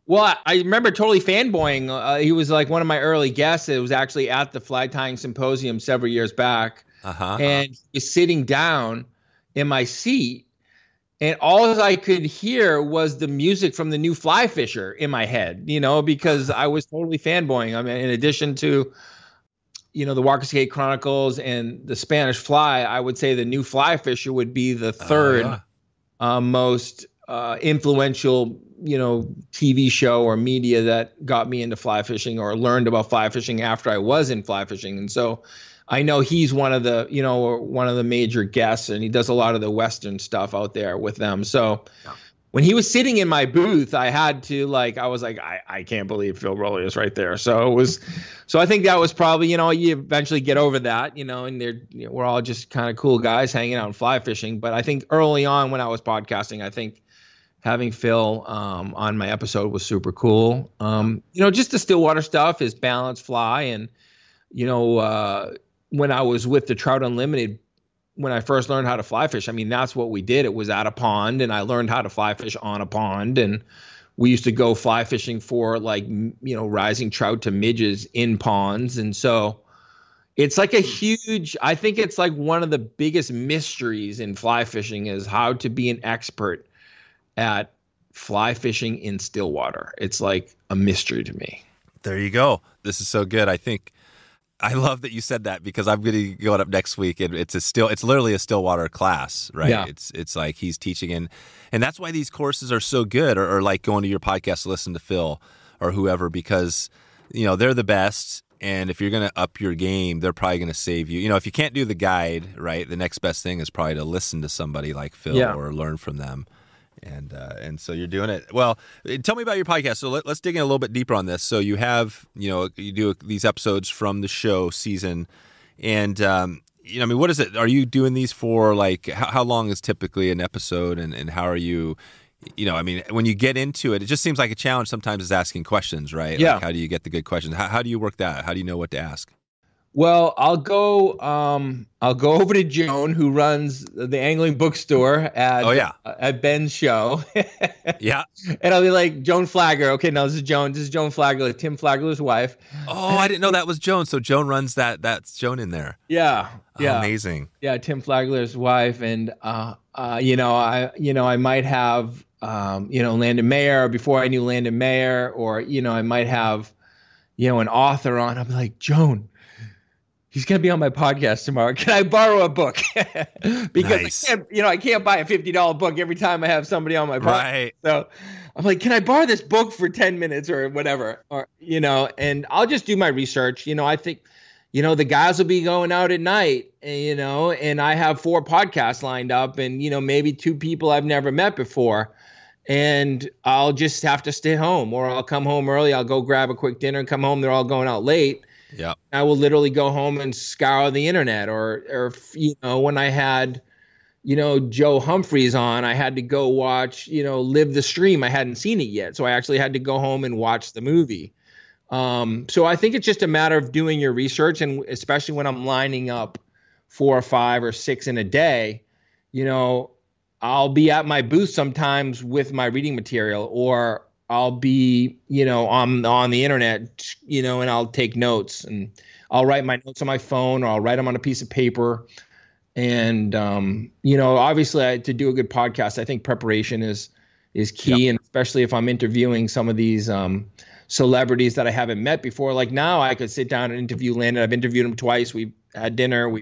Well, I remember totally fanboying. He was like one of my early guests. It was actually at the Fly Tying Symposium several years back. And he was sitting down in my seat, and all I could hear was the music from the new Fly Fisher in my head, because I was totally fanboying. I mean, in addition to, the Walker Skate Chronicles and the Spanish Fly, I would say the new Fly Fisher would be the third most influential, TV show or media that got me into fly fishing or learned about fly fishing after I was in fly fishing. And so I know he's one of the major guests, and he does a lot of the Western stuff out there with them. So when he was sitting in my booth, I had to I was like, I can't believe Phil Rowley is right there. So I think that was probably, you eventually get over that, and we're all just kind of cool guys hanging out and fly fishing. But I think early on when I was podcasting, I think having Phil on my episode was super cool. Just the Stillwater stuff, his balance fly, and when I was with the Trout Unlimited, when I first learned how to fly fish, I mean, that's what we did. It was at a pond, and I learned how to fly fish on a pond. And we used to go fly fishing for rising trout to midges in ponds. And so it's like I think it's like one of the biggest mysteries in fly fishing is how to be an expert at fly fishing in Stillwater. It's like a mystery to me. There you go. This is so good. I love that you said that, because I'm going to go up next week, and it's literally a Stillwater class, right? Yeah. It's like he's teaching, and that's why these courses are so good, or like going to your podcast to listen to Phil or whoever, because they're the best, and if you're going to up your game, they're probably going to save you. If you can't do the guide, right, the next best thing is probably to listen to somebody like Phil or learn from them. And so you're doing it. Well, tell me about your podcast. So let's dig in a little bit deeper on this. So you have, you do these episodes from the show season, and what is it? Are you doing these for how long is typically an episode, and how are you? When you get into it, it just seems like a challenge sometimes is asking questions, right? Yeah. How do you get the good questions? How do you work that? How do you know what to ask? Well, I'll go over to Joan, who runs the angling bookstore at Ben's show. Yeah. And I'll be like, Joan Flagler. Okay, no, this is Joan. This is Joan Flagler, Tim Flagler's wife. Oh, I didn't know that was Joan. So Joan runs that. That's Joan in there. Yeah. Yeah. Oh, amazing. Yeah, Tim Flagler's wife, and I might have Landon Mayer before I knew Landon Mayer, or I might have an author on. I'll be like, Joan, he's going to be on my podcast tomorrow. Can I borrow a book? Because nice. I can't buy a $50 book every time I have somebody on my podcast. Right. So I'm like, can I borrow this book for 10 minutes or whatever? Or, and I'll just do my research. I think, the guys will be going out at night, and I have 4 podcasts lined up, and, maybe 2 people I've never met before. And I'll just have to stay home, or I'll come home early. I'll go grab a quick dinner and come home. They're all going out late. Yeah, I will literally go home and scour the internet, or when I had, Joe Humphreys on, I had to go watch, Live the Stream. I hadn't seen it yet, so I actually had to go home and watch the movie. So I think it's just a matter of doing your research, and especially when I'm lining up 4 or 5 or 6 in a day, I'll be at my booth sometimes with my reading material, or I'll be, on the internet, and I'll take notes, and I'll write my notes on my phone, or I'll write them on a piece of paper. And, obviously to do a good podcast, I think preparation is key. Yep. And especially if I'm interviewing some of these celebrities that I haven't met before. Like now I could sit down and interview Landon. I've interviewed him twice. We've had dinner.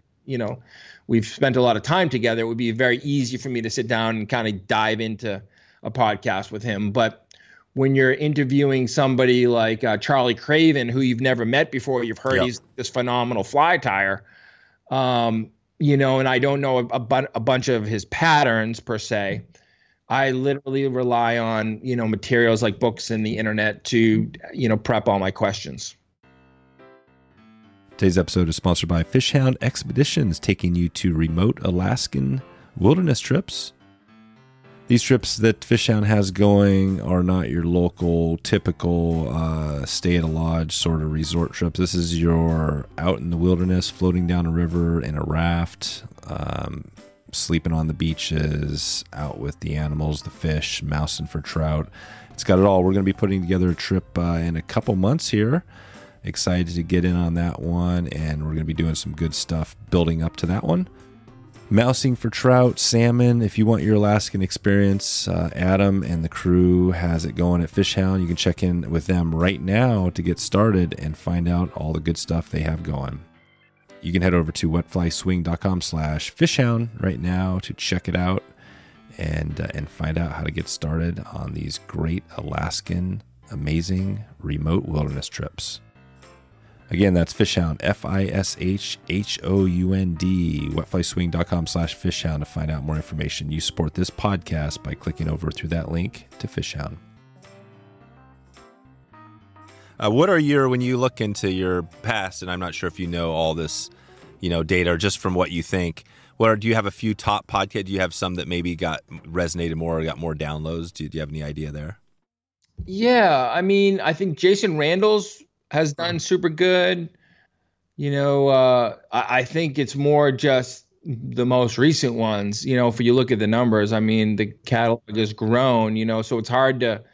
We've spent a lot of time together. It would be very easy for me to sit down and kind of dive into a podcast with him. But when you're interviewing somebody like Charlie Craven, who you've never met before, you've heard he's this phenomenal fly tyer, and I don't know a bunch of his patterns per se. I literally rely on, materials like books and the internet to, prep all my questions. Today's episode is sponsored by Fishhound Expeditions, taking you to remote Alaskan wilderness trips. These trips that Fishhound has going are not your local, typical stay at a lodge sort of resort trips. This is your out in the wilderness, floating down a river in a raft, sleeping on the beaches, out with the animals, the fish, mousing for trout. It's got it all. We're going to be putting together a trip in a couple months here. Excited to get in on that one, and we're going to be doing some good stuff building up to that one. Mousing for trout, salmon. If you want your Alaskan experience, Adam and the crew has it going at Fishhound. You can check in with them right now to get started and find out all the good stuff they have going. You can head over to wetflyswing.com/fishhound right now to check it out and find out how to get started on these great Alaskan, amazing remote wilderness trips. Again, that's Fishhound, FISHHOUND, wetflyswing.com/fishhound to find out more information. You support this podcast by clicking over through that link to Fishhound. What are when you look into your past, and I'm not sure if you know all this, data, or just from what you think, do you have a few top podcasts? Do you have some that maybe resonated more or got more downloads? Do you have any idea there? Yeah, I think Jason Randall's has done super good. I think it's more just the most recent ones. If you look at the numbers, the catalog has grown, so it's hard to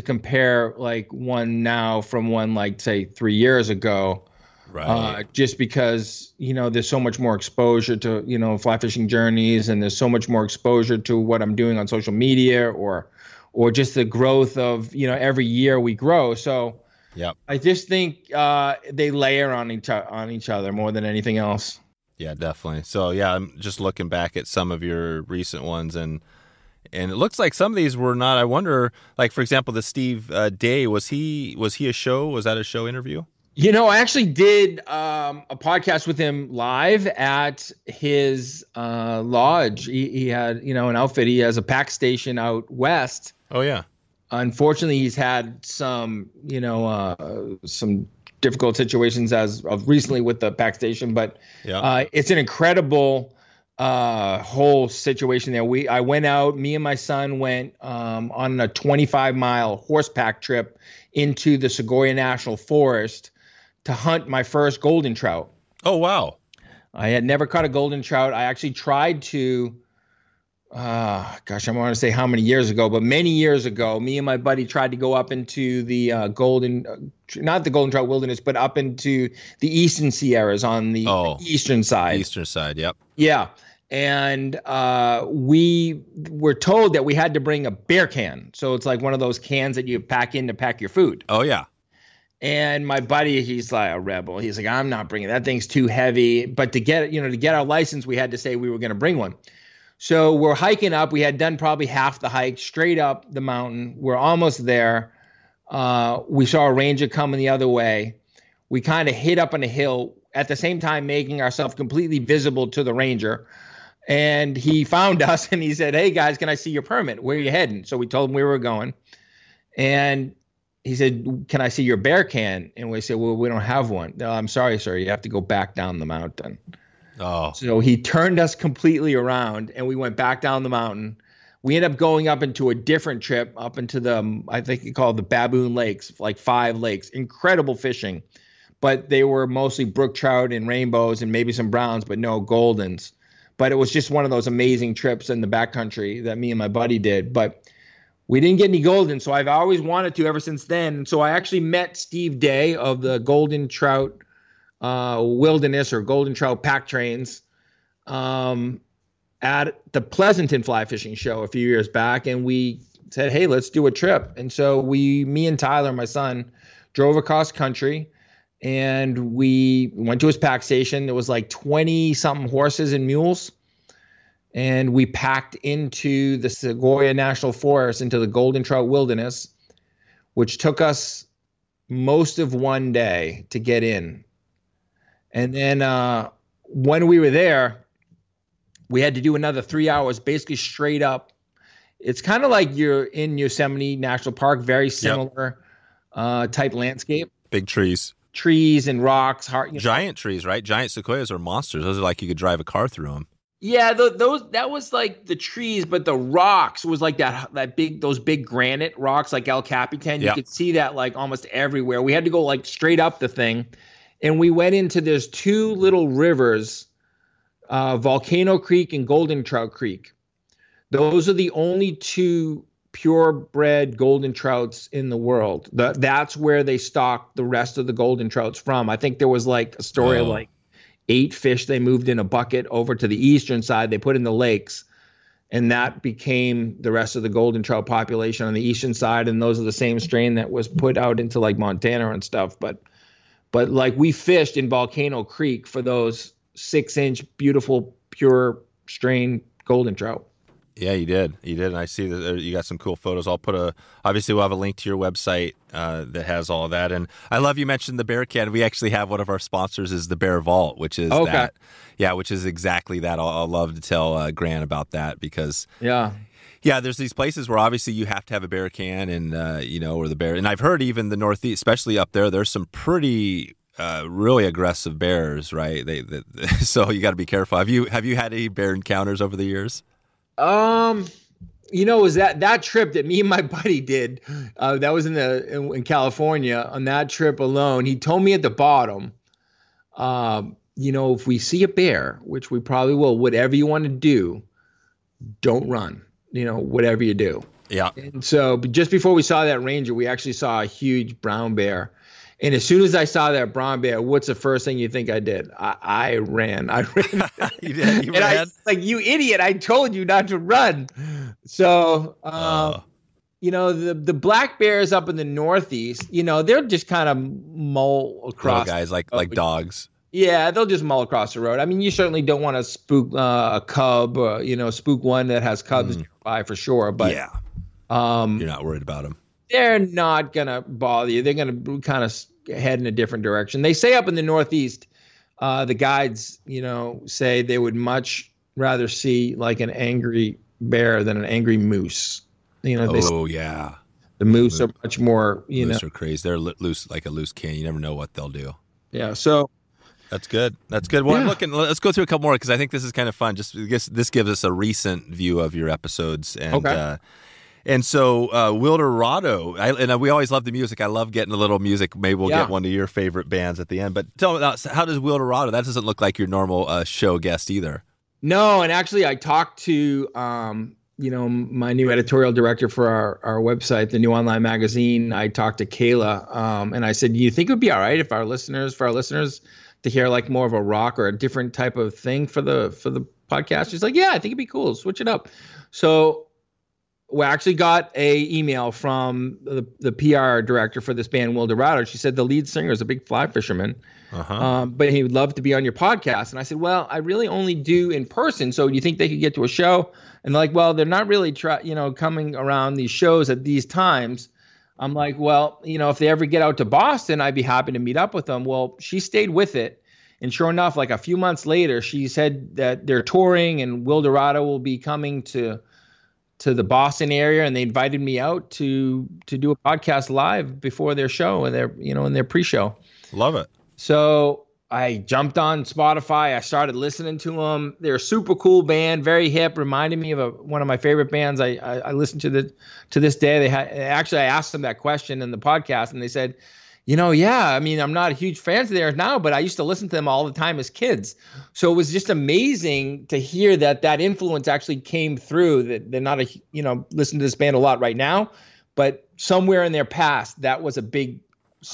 compare like one now from one, like say 3 years ago. Right. Just because, there's so much more exposure to, fly fishing journeys, and there's so much more exposure to what I'm doing on social media or just the growth of, every year we grow. So yep. I just think they layer on each other more than anything else. Yeah, definitely. So yeah, I'm just looking back at some of your recent ones, and it looks like some of these were not. I wonder, like for example, the Steve Day, was he a show? Was that a show interview? I actually did a podcast with him live at his lodge. He had, an outfit. He has a pack station out west. Oh yeah. Unfortunately, he's had some difficult situations as of recently with the pack station, but it's an incredible whole situation there. I went out, me and my son went on a 25-mile horseback trip into the Sequoia National Forest to hunt my first golden trout. Oh, wow. I had never caught a golden trout. I actually tried to, I want to say how many years ago, but many years ago, me and my buddy tried to go up into the not the golden trout wilderness, but up into the eastern Sierras on the eastern side. Eastern side, yep. Yeah. And we were told that we had to bring a bear can. So it's like one of those cans that you pack in to pack your food. Oh, yeah. And my buddy, he's like a rebel. He's like, I'm not bringing that thing's too heavy. But to get our license, we had to say we were going to bring one. So we're hiking up. We had done probably half the hike straight up the mountain. We're almost there. We saw a ranger coming the other way. We kind of hid up on a hill at the same time, making ourselves completely visible to the ranger. And he found us and he said, hey guys, can I see your permit? Where are you heading? So we told him where we were going. And he said, can I see your bear can? And we said, well, we don't have one. No, I'm sorry, sir. You have to go back down the mountain. Oh. So he turned us completely around and we went back down the mountain. we ended up going up into a different trip, up into the, I think you call it the Baboon Lakes, like 5 lakes. Incredible fishing. But they were mostly brook trout and rainbows and maybe some browns, but no goldens. But it was just one of those amazing trips in the backcountry that me and my buddy did. But we didn't get any golden, so I've always wanted to ever since then. And so I actually met Steve Day of the Golden Trout Wilderness or Golden Trout Pack Trains at the Pleasanton Fly Fishing Show a few years back, and we said, hey, let's do a trip. And so me and Tyler, my son, drove across country, and we went to his pack station. There was like 20-something horses and mules, and we packed into the Sequoia National Forest, into the Golden Trout Wilderness, which took us most of one day to get in. And then when we were there, we had to do another 3 hours, basically straight up. It's kind of like you're in Yosemite National Park, very similar type landscape. Big trees. Trees and rocks. Giant trees, right? Giant sequoias are monsters. Those are like you could drive a car through them. Yeah, that was like the trees, but the rocks was like those big granite rocks like El Capitan. You could see that like almost everywhere. We had to go like straight up the thing, and we went into there's 2 little rivers, Volcano Creek and Golden Trout Creek. Those are the only 2 purebred golden trouts in the world. That's where they stock the rest of the golden trouts from. I think there was like a story of like 8 fish they moved in a bucket over to the eastern side. They put in the lakes, and that became the rest of the golden trout population on the eastern side. And those are the same strain that was put out into like Montana and stuff. But like we fished in Volcano Creek for those 6-inch beautiful pure strain golden trout. Yeah, you did. And I see that you got some cool photos. Obviously we'll have a link to your website that has all of that. And I love you mentioned the bear can. We actually have one of our sponsors is the bearvault, which is that. Yeah, which is exactly that. I'll love to tell Grant about that because there's these places where obviously you have to have a bear can and or the bear. And I've heard even the Northeast, especially up there's some pretty really aggressive bears, right? So you got to be careful. Have you had any bear encounters over the years? It was that trip that me and my buddy did. That was in California. On that trip alone, he told me at the bottom, if we see a bear, which we probably will, whatever you want to do, don't run. Whatever you do. Yeah. And so, just before we saw that ranger, we actually saw a huge brown bear. And as soon as I saw that brown bear, what's the first thing you think I did? I ran. You did? You ran? Like, you idiot, I told you not to run. So, the black bears up in the Northeast, they're just kind of mull across. Guys like dogs. Yeah, they'll just mull across the road. I mean, you certainly don't want to spook a cub or, spook one that has cubs nearby for sure. But you're not worried about them. They're not going to bother you. They're going to kind of head in a different direction. They say up in the Northeast, the guides, say they would much rather see like an angry bear than an angry moose. The moose are much more, Moose are crazy. They're loose, like a loose cannon. You never know what they'll do. Yeah. So that's good. Well, I'm looking, let's go through a couple more because I think this is kind of fun. Just because this gives us a recent view of your episodes. And, And so Wilderado, and we always love the music. I love getting a little music. Maybe we'll get one of your favorite bands at the end. But tell me, how does Wilderado? That doesn't look like your normal show guest either. No, and actually I talked to my new editorial director for our website, the new online magazine. I talked to Kayla, and I said, "Do you think it would be all right if our listeners to hear like more of a rock or a different type of thing for the podcast?" She's like, "Yeah, I think it'd be cool. Switch it up." So we actually got a email from the PR director for this band, Wilderado. She said the lead singer is a big fly fisherman, but he would love to be on your podcast. And I said, well, I really only do in person. So do you think they could get to a show? And they're like, well, they're not really coming around these shows at these times. I'm like, well, if they ever get out to Boston, I'd be happy to meet up with them. Well, she stayed with it. And sure enough, like a few months later, she said that they're touring and Wilderado will be coming to the Boston area, and they invited me out to do a podcast live before their show and in their pre-show. Love it. So I jumped on Spotify. I started listening to them. They're a super cool band, very hip. Reminded me of one of my favorite bands. I listen to this day. Actually, I asked them that question in the podcast, and they said, yeah, I mean, I'm not a huge fan of theirs now, but I used to listen to them all the time as kids. So it was just amazing to hear that influence actually came through. That they're not listen to this band a lot right now, but somewhere in their past, that was a big.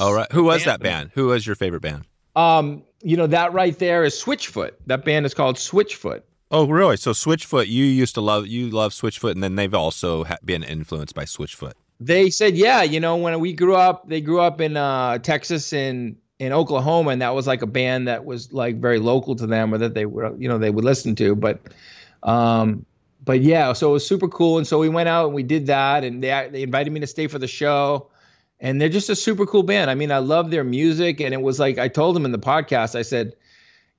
All right. Who was that band? Who was your favorite band? That right there is Switchfoot. That band is called Switchfoot. Oh, really? So Switchfoot, you love Switchfoot, and then they've also been influenced by Switchfoot. They said, yeah, when they grew up in Texas and in Oklahoma, and that was like a band that was like very local to them, or that they would listen to. But yeah, so it was super cool, and so we went out and we did that, and they invited me to stay for the show. And they're just a super cool band. I mean, I love their music, and it was like I told them in the podcast. I said,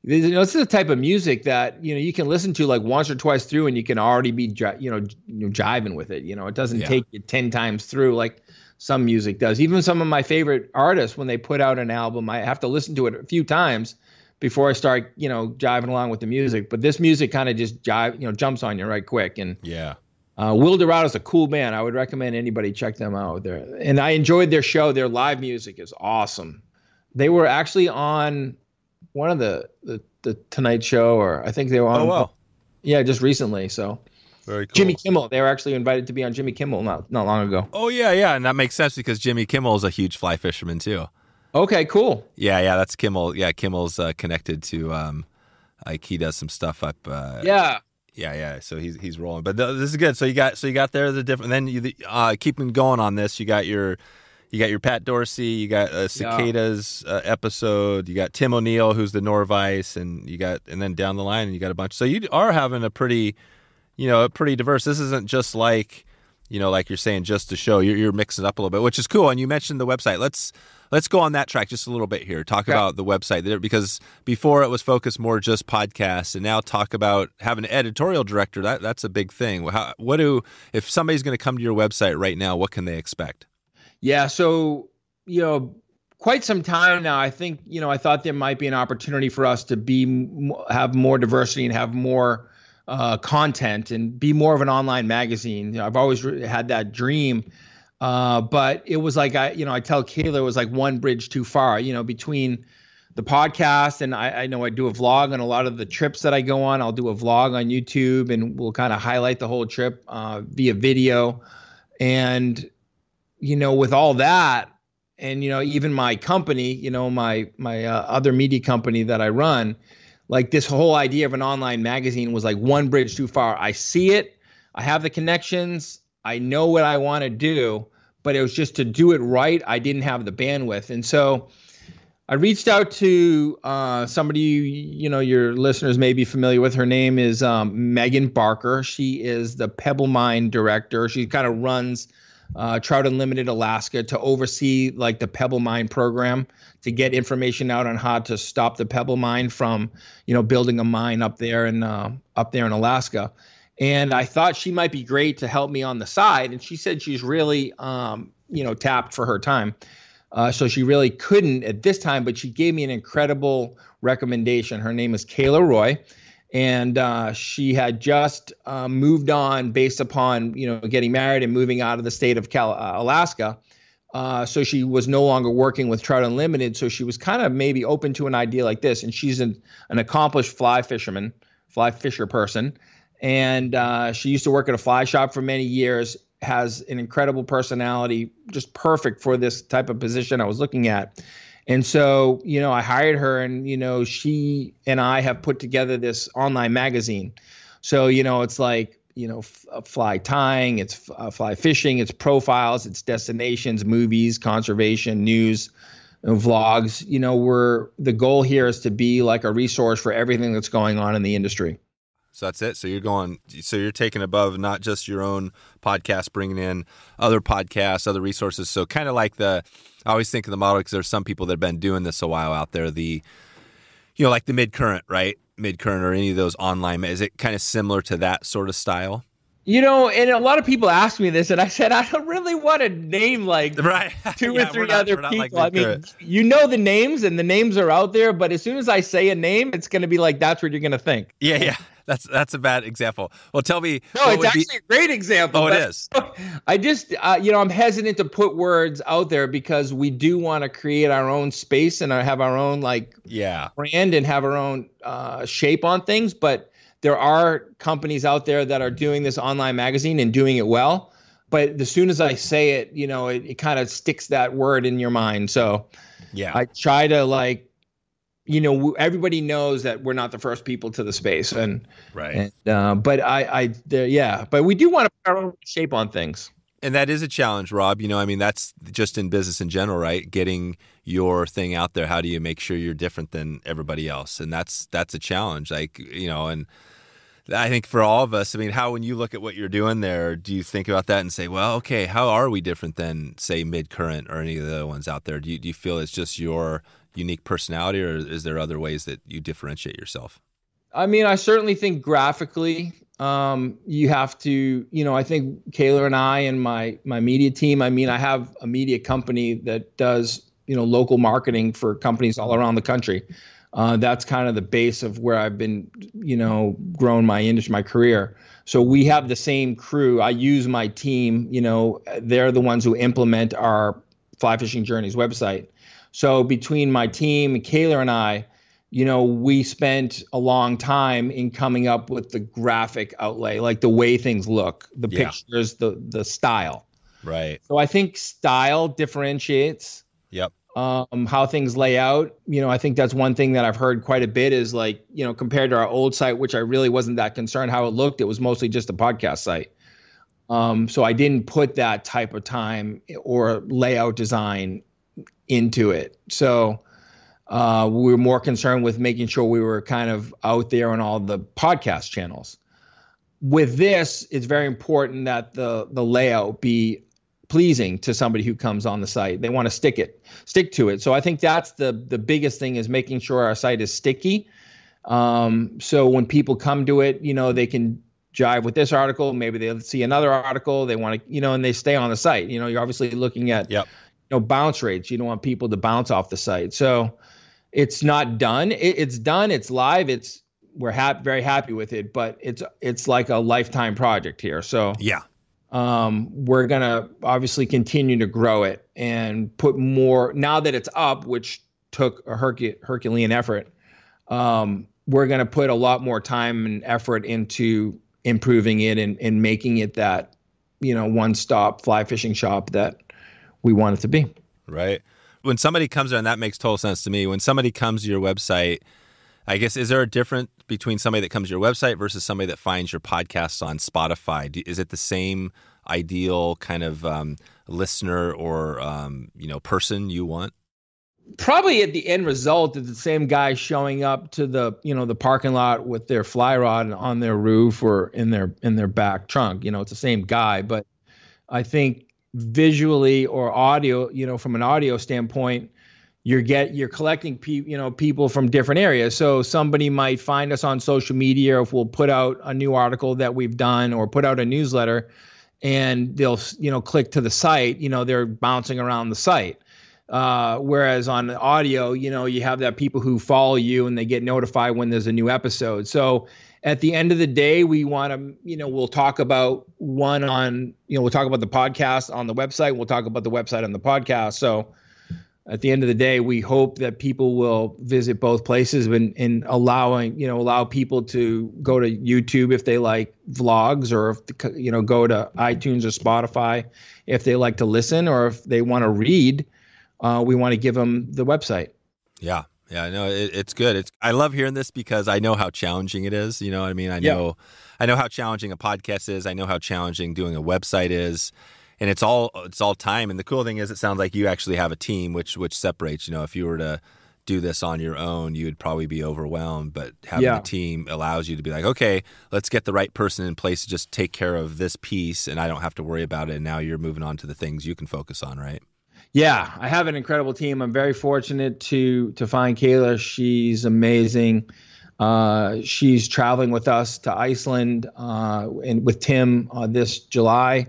this is the type of music that you can listen to like once or twice through, and you can already be jiving with it. It doesn't take you 10 times through like some music does. Even some of my favorite artists, when they put out an album, I have to listen to it a few times before I start jiving along with the music. But this music kind of just jumps on you right quick. And yeah. Wilderado is a cool band. I would recommend anybody check them out there. And I enjoyed their show. Their live music is awesome. They were actually on one of the Tonight Show, or I think they were on. Oh, wow. Yeah, just recently. So very cool. Jimmy Kimmel. They were actually invited to be on Jimmy Kimmel not long ago. Oh yeah, and that makes sense because Jimmy Kimmel is a huge fly fisherman too. Okay, cool. Yeah, that's Kimmel. Yeah, Kimmel's connected to like he does some stuff up. Yeah. Yeah. So he's rolling, but this is good. So you got there the different. Then you keeping going on this. You got your Pat Dorsey. You got Cicadas episode. You got Tim O'Neill, who's the Norvice, and then down the line, you got a bunch. So you are having a pretty diverse. This isn't just like like you're saying, just a show. You're mixing it up a little bit, which is cool. And you mentioned the website. Let's go on that track just a little bit here. Talk about the website there, because before it was focused more just podcasts, and now talk about having an editorial director. That's a big thing. If somebody's going to come to your website right now, what can they expect? Yeah, so quite some time now, I think I thought there might be an opportunity for us to have more diversity and have more content and be more of an online magazine. I've always had that dream. But it was like I tell Kayla, it was like one bridge too far, between the podcast, and I know I do a vlog on a lot of the trips that I go on. I'll do a vlog on YouTube, and we'll kind of highlight the whole trip via video. And with all that, and even my company, my other media company that I run, like this whole idea of an online magazine was like one bridge too far. I see it, I have the connections, I know what I want to do, but it was just to do it right. I didn't have the bandwidth. And so I reached out to somebody, your listeners may be familiar with. Her name is Megan Barker. She is the Pebble Mine director. She kind of runs Trout Unlimited Alaska to oversee like the Pebble Mine program, to get information out on how to stop the Pebble Mine from, building a mine up there in Alaska. And I thought she might be great to help me on the side. And she said she's really, tapped for her time. So she really couldn't at this time, but she gave me an incredible recommendation. Her name is Kayla Roy. And she had just moved on based upon, getting married and moving out of the state of Alaska. So she was no longer working with Trout Unlimited. So she was kind of maybe open to an idea like this. And she's an accomplished fly fisher person. And she used to work at a fly shop for many years, has an incredible personality, just perfect for this type of position I was looking at. And so, I hired her, and, she and I have put together this online magazine. So, it's like, fly tying, it's fly fishing, it's profiles, it's destinations, movies, conservation, news, vlogs. The goal here is to be like a resource for everything that's going on in the industry. So that's it. So you're taking above not just your own podcast, bringing in other podcasts, other resources. So kind of like I always think of the model, because there's some people that have been doing this a while out there, like the Mid-Current, right? Mid-Current or any of those online. Is it kind of similar to that sort of style? And a lot of people ask me this, and I said, I don't really want to name like right. two or three other people. I mean, the names, and the names are out there, but as soon as I say a name, it's going to be like, that's what you're going to think. Yeah. That's a bad example. Well, tell me. No, it's actually a great example. Oh, it is. I just, I'm hesitant to put words out there because we do want to create our own space and have our own brand and have our own shape on things. But there are companies out there that are doing this online magazine and doing it well. But as soon as I say it, it kind of sticks that word in your mind. So I try to everybody knows that we're not the first people to the space, but we do want to put our own shape on things. And that is a challenge, Rob. That's just in business in general, right? Getting your thing out there. How do you make sure you're different than everybody else? And that's a challenge. And I think for all of us, when you look at what you're doing there, do you think about that and say, well, okay, how are we different than, say, Mid-Current or any of the other ones out there? Do you feel it's just your unique personality, or is there other ways that you differentiate yourself? I certainly think graphically, you have to, I think Kayla and I and my media team, I have a media company that does, local marketing for companies all around the country. That's kind of the base of where I've been, grown my industry, my career. So we have the same crew. I use my team, they're the ones who implement our Fly Fishing Journeys website. So between my team, Kayla and I, we spent a long time in coming up with the graphic outlay, like the way things look, the pictures, the style. Right. So I think style differentiates. Yep. How things lay out. I think that's one thing that I've heard quite a bit is compared to our old site, which I really wasn't that concerned how it looked. It was mostly just a podcast site. So I didn't put that type of time or layout design into it. So we were more concerned with making sure we were kind of out there on all the podcast channels. With this, it's very important that the layout be pleasing to somebody who comes on the site. They want to stick to it. So I think that's the biggest thing, is making sure our site is sticky. So when people come to it, they can jive with this article. Maybe they'll see another article. They want to, and they stay on the site. You're obviously looking at, bounce rates. You don't want people to bounce off the site. So it's not done. It's done. It's live. We're very happy with it, but it's like a lifetime project here. So we're going to obviously continue to grow it and put more, now that it's up, which took a Herculean effort. We're going to put a lot more time and effort into improving it and making it that, one-stop fly fishing shop that we want it to be. Right. When somebody comes there, and that makes total sense to me, when somebody comes to your website, I guess, is there a difference between somebody that comes to your website versus somebody that finds your podcasts on Spotify? Is it the same ideal kind of listener or, person you want? Probably at the end result, it's the same guy showing up to the, the parking lot with their fly rod on their roof or in their back trunk. It's the same guy, but I think visually or audio, from an audio standpoint, you're collecting people from different areas. So somebody might find us on social media, or if we'll put out a new article that we've done or put out a newsletter, and they'll click to the site, they're bouncing around the site. Whereas on audio, you have that people who follow you and they get notified when there's a new episode. So at the end of the day, we want to, we'll talk about we'll talk about the podcast on the website. We'll talk about the website on the podcast. So at the end of the day, we hope that people will visit both places and allow people to go to YouTube if they like vlogs, or if go to iTunes or Spotify if they like to listen, or if they want to read. We want to give them the website. Yeah. Yeah, no, it's good. I love hearing this because I know how challenging it is. You know what I mean? I know how challenging a podcast is. I know how challenging doing a website is, and it's all time. And the cool thing is, it sounds like you actually have a team, which separates. If you were to do this on your own, you would probably be overwhelmed. But having a team allows you to be like, okay, let's get the right person in place to just take care of this piece, and I don't have to worry about it. And now you're moving on to the things you can focus on, right? Yeah, I have an incredible team. I'm very fortunate to find Kayla. She's amazing. She's traveling with us to Iceland and with Tim this July.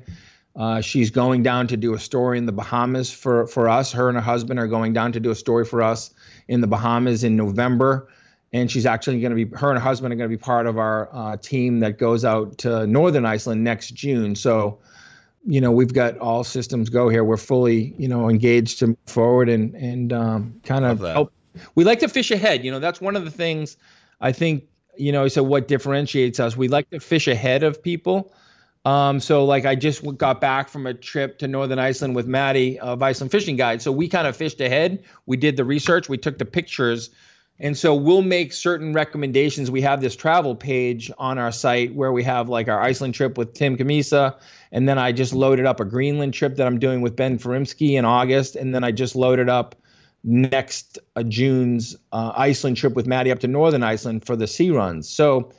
She's going down to do a story in the Bahamas for us. Her and her husband are going down to do a story for us in the Bahamas in November. And she's actually going to be, her and her husband are going to be part of our team that goes out to Northern Iceland next June. So, we've got all systems go here. We're fully, engaged to move forward and kind of help. We like to fish ahead. That's one of the things I think, so what differentiates us, we like to fish ahead of people. So like I just got back from a trip to Northern Iceland with Maddie of Iceland Fishing Guide. So we kind of fished ahead. We did the research. We took the pictures. And so we'll make certain recommendations. We have this travel page on our site where we have like our Iceland trip with Tim Cammisa. And then I just loaded up a Greenland trip that I'm doing with Ben Furimsky in August. And then I just loaded up next June's Iceland trip with Maddie up to Northern Iceland for the sea runs. So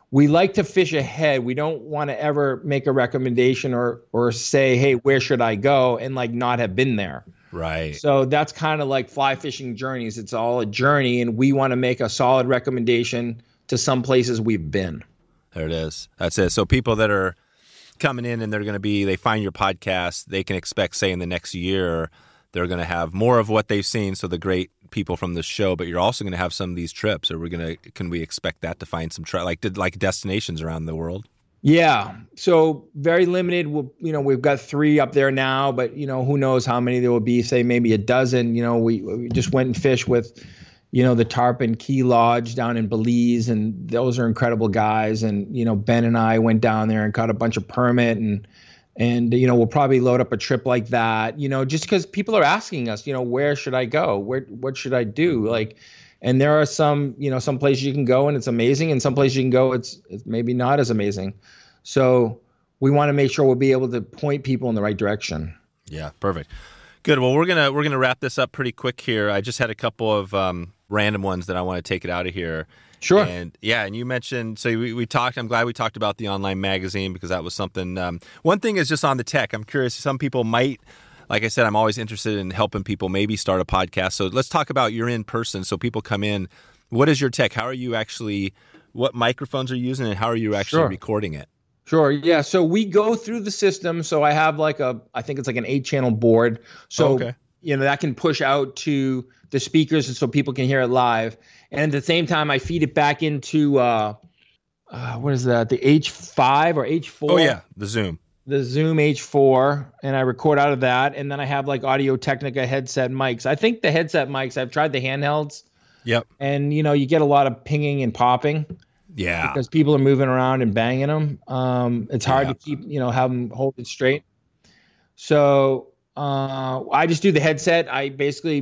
we like to fish ahead. We don't want to ever make a recommendation or say, hey, where should I go? And like not have been there. Right. So that's kind of like fly fishing journeys. It's all a journey, and we want to make a solid recommendation to some places we've been. There it is. That's it. So people that are coming in and they find your podcast, they can expect, say, in the next year, they're going to have more of what they've seen. So the great people from the show, but you're also going to have some of these trips. Or can we expect that to find some like destinations around the world? Yeah. So very limited. We've got 3 up there now, but who knows how many there will be, say maybe a dozen. We just went and fished with, the Tarpon Key Lodge down in Belize, and those are incredible guys. And, Ben and I went down there and caught a bunch of permit and we'll probably load up a trip like that, just because people are asking us, where should I go? What should I do? And there are some places you can go and it's amazing, and some places you can go, it's maybe not as amazing. So we want to make sure we'll be able to point people in the right direction. Yeah, perfect. Good. Well, we're gonna wrap this up pretty quick here. I just had a couple of random ones that I want to take it out of here. Sure. And you mentioned, so we talked, I'm glad we talked about the online magazine because that was something, one thing is just on the tech. I'm curious, some people might, like I said, I'm always interested in helping people maybe start a podcast. So let's talk about your in person. So people come in, what is your tech? How are you actually, what microphones are you using, and how are you actually recording it? Sure. Yeah. So we go through the system. So I have I think it's like an 8-channel board. So, that can push out to the speakers and so people can hear it live. And at the same time, I feed it back into, what is that? The H5 or H4? Oh yeah. The Zoom H4, and I record out of that. And then I have like Audio Technica headset mics. I think the headset mics, I've tried the handhelds. Yep. And, you get a lot of pinging and popping. Yeah. Because people are moving around and banging them. It's hard to keep, have them hold it straight. So I just do the headset. I basically,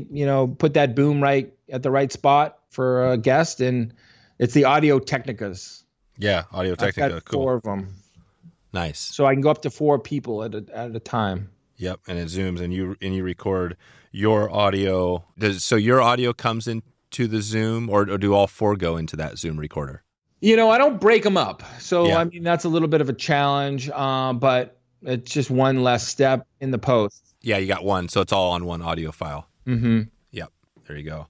put that boom right at the right spot for a guest, and it's the Audio Technicas. Yeah, Audio Technica. I've got 4 of them. Nice. So I can go up to 4 people at a time. Yep, and it zooms, and you record your audio. So your audio comes into the Zoom, or do all 4 go into that Zoom recorder? I don't break them up. So, I mean, that's a little bit of a challenge, but it's just one less step in the post. Yeah, you got one. So it's all on one audio file. Mm-hmm. Yep, there you go.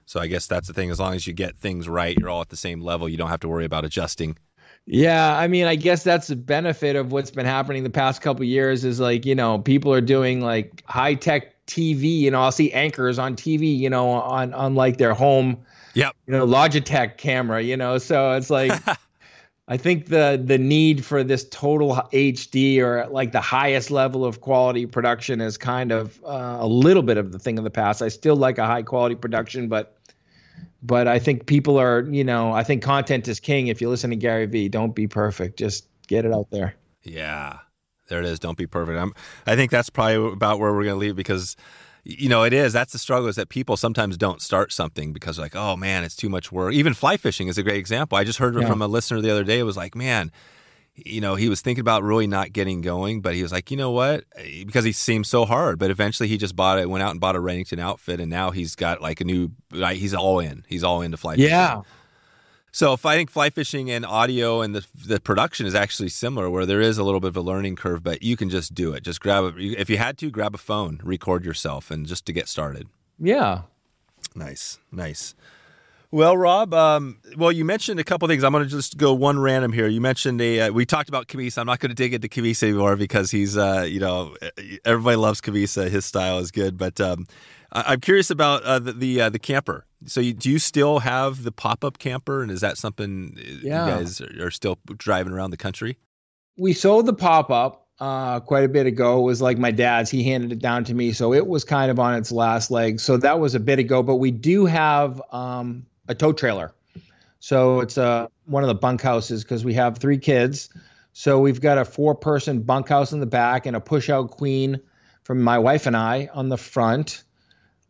So I guess that's the thing. As long as you get things right, you're all at the same level. You don't have to worry about adjusting. Yeah, I mean, I guess that's the benefit of what's been happening the past couple of years is people are doing like high-tech TV. I'll see anchors on TV, on like their home. Yep. Logitech camera, so it's like, I think the need for this total HD or like the highest level of quality production is kind of a little bit of the thing of the past. I still like a high quality production, but I think people are, I think content is king. If you listen to Gary Vee, don't be perfect. Just get it out there. Yeah, there it is. Don't be perfect. I think that's probably about where we're going to leave because it is. That's the struggle is that people sometimes don't start something because like, oh man, it's too much work. Even fly fishing is a great example. I just heard from a listener the other day. It was like, man, he was thinking about really not getting going, but he was like, you know what? Because he seemed so hard, but eventually he just went out and bought a Remington outfit, and now he's got like he's all in. He's all into fly fishing. Yeah. So if I think fly fishing and audio and the production is actually similar, where there is a little bit of a learning curve, but you can just do it. Just if you had to, grab a phone, record yourself, and just to get started. Yeah. Nice. Well, Rob, you mentioned a couple things. I'm going to just go one random here. You mentioned we talked about Cammisa. I'm not going to dig into Cammisa anymore because he's, everybody loves Cammisa. His style is good. But I'm curious about the camper. So do you still have the pop-up camper? And is that something you guys are still driving around the country? We sold the pop-up quite a bit ago. It was like my dad's. He handed it down to me. So it was kind of on its last legs. So that was a bit ago. But we do have a tow trailer. So it's one of the bunkhouses because we have 3 kids. So we've got a 4-person bunkhouse in the back and a push-out queen from my wife and I on the front.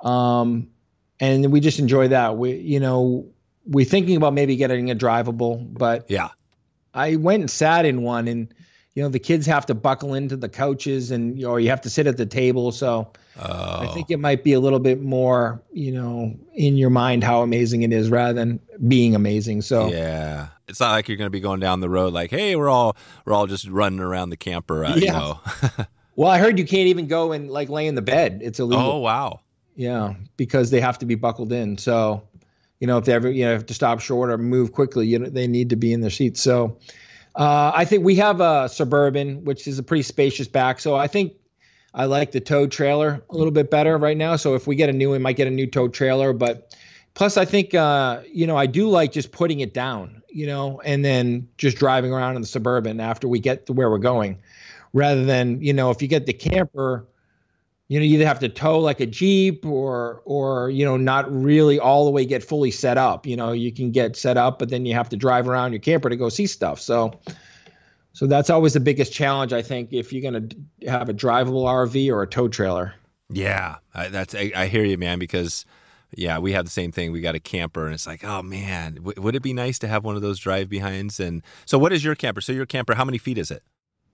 And we just enjoy that. We're thinking about maybe getting a drivable, but yeah, I went and sat in one, and the kids have to buckle into the couches, and or you have to sit at the table. So I think it might be a little bit more, in your mind how amazing it is rather than being amazing. So yeah, it's not like you're going to be going down the road like, hey, we're all just running around the camper. Well, I heard you can't even go and like lay in the bed. It's illegal. Oh wow. Yeah, because they have to be buckled in. So, if they ever have to stop short or move quickly, they need to be in their seats. So, I think we have a Suburban, which is a pretty spacious back. So I think I like the tow trailer a little bit better right now. So if we get a new one, might get a new tow trailer. But plus, I think I do like just putting it down, and then just driving around in the Suburban after we get to where we're going, rather than if you get the camper. You either have to tow like a Jeep or not really all the way get fully set up. You can get set up, but then you have to drive around your camper to go see stuff. So that's always the biggest challenge, I think, if you're going to have a drivable RV or a tow trailer. Yeah, I hear you, man, because, we have the same thing. We got a camper, and it's like, oh, man, would it be nice to have one of those drive-behinds? And so what is your camper? So your camper, how many feet is it?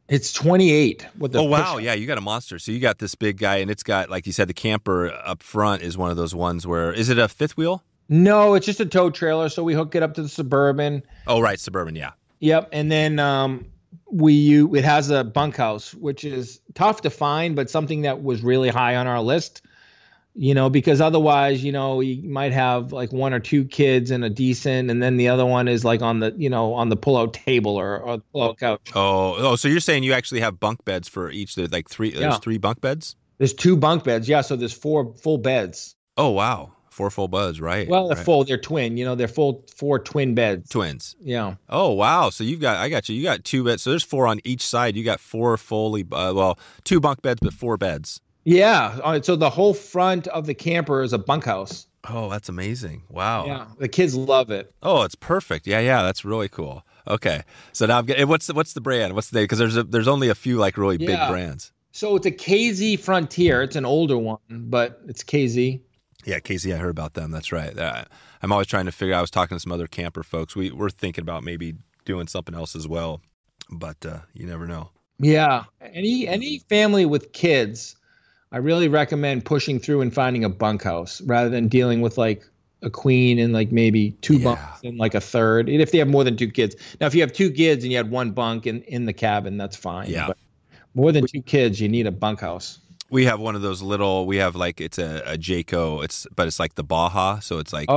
It's 28. Oh, wow. Yeah, you got a monster. So you got this big guy, and it's got, like you said, the camper up front is one of those ones where, is it a fifth wheel? No, it's just a tow trailer, so we hook it up to the Suburban. Oh, right, Suburban, yeah. Yep, and then it has a bunkhouse, which is tough to find, but something that was really high on our list. Because otherwise, you might have like 1 or 2 kids and a decent, and then the other one is like on the, on the pull-out table or pull-out couch. Oh, so you're saying you actually have bunk beds for each? There's like 3. There's 3 bunk beds. There's 2 bunk beds. Yeah, so there's 4 full beds. Oh wow, 4 full beds, right? Well, they're full. They're twin. They're full 4 twin beds. Twins. Yeah. Oh wow. So I got you. You got 2 beds. So there's 4 on each side. You got 4 fully, 2 bunk beds, but 4 beds. Yeah. So the whole front of the camper is a bunkhouse. Oh, that's amazing. Wow. Yeah. The kids love it. Oh, it's perfect. Yeah. That's really cool. Okay. So now I'm getting, what's the brand? What's the name? Because there's only a few like really big brands. So it's a KZ Frontier. It's an older one, but it's KZ. Yeah, KZ. I heard about them. That's right. I'm always trying to figure out. I was talking to some other camper folks. We're thinking about maybe doing something else as well, but you never know. Yeah. Any family with kids, I really recommend pushing through and finding a bunkhouse rather than dealing with like a queen and like maybe 2 bunks and like a third. And if they have more than 2 kids. Now, if you have 2 kids and you had 1 bunk in the cabin, that's fine. Yeah. But more than 2 kids, you need a bunkhouse. We have one of those little. We have like it's a Jayco. But it's like the Baja, so it's like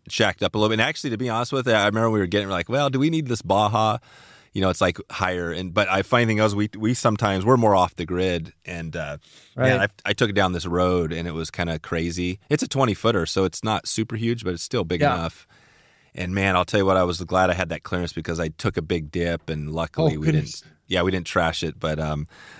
shacked up a little bit. And actually, to be honest with you, I remember we were like, well, do we need this Baja? It's like higher, but I find thing is we sometimes we're more off the grid, and man, I took it down this road and it was kind of crazy. It's a 20-footer, so it's not super huge, but it's still big enough. And man, I'll tell you what, I was glad I had that clearance because I took a big dip, and luckily we didn't. Yeah, we didn't trash it, but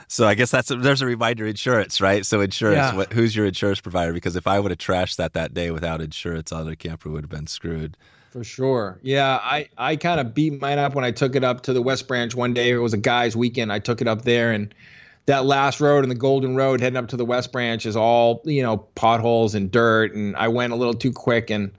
so I guess there's a reminder: insurance, right? So insurance, who's your insurance provider? Because if I would have trashed that day without insurance, other camper would have been screwed. For sure. Yeah, I kind of beat mine up when I took it up to the West Branch one day. It was a guy's weekend. I took it up there, and that last road and the Golden Road heading up to the West Branch is all, potholes and dirt. And I went a little too quick, and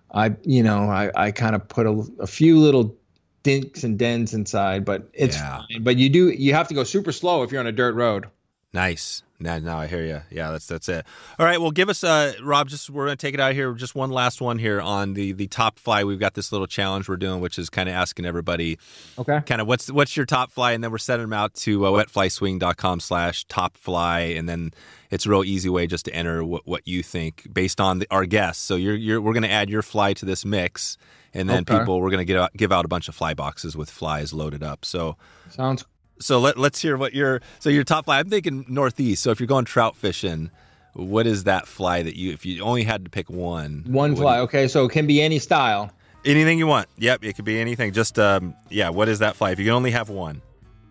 I kind of put a few little dinks and dents inside, but it's fine. But you have to go super slow if you're on a dirt road. Nice. Now I hear you. Yeah, that's it. All right, well, give us, Rob, we're going to take it out here. Just one last one here on the top fly. We've got this little challenge we're doing, which is kind of asking everybody, kind of what's your top fly, and then we're sending them out to wetflyswing.com/top-fly, and then it's a real easy way just to enter what you think based on our guests. So we're going to add your fly to this mix, and then we're going to give out a bunch of fly boxes with flies loaded up. So sounds. So let's hear what your top fly. I'm thinking northeast. So if you're going trout fishing, what is that fly that if you only had to pick one? One fly. Okay, so it can be any style. Anything you want. Yep, it could be anything. Just what is that fly? If you can only have one.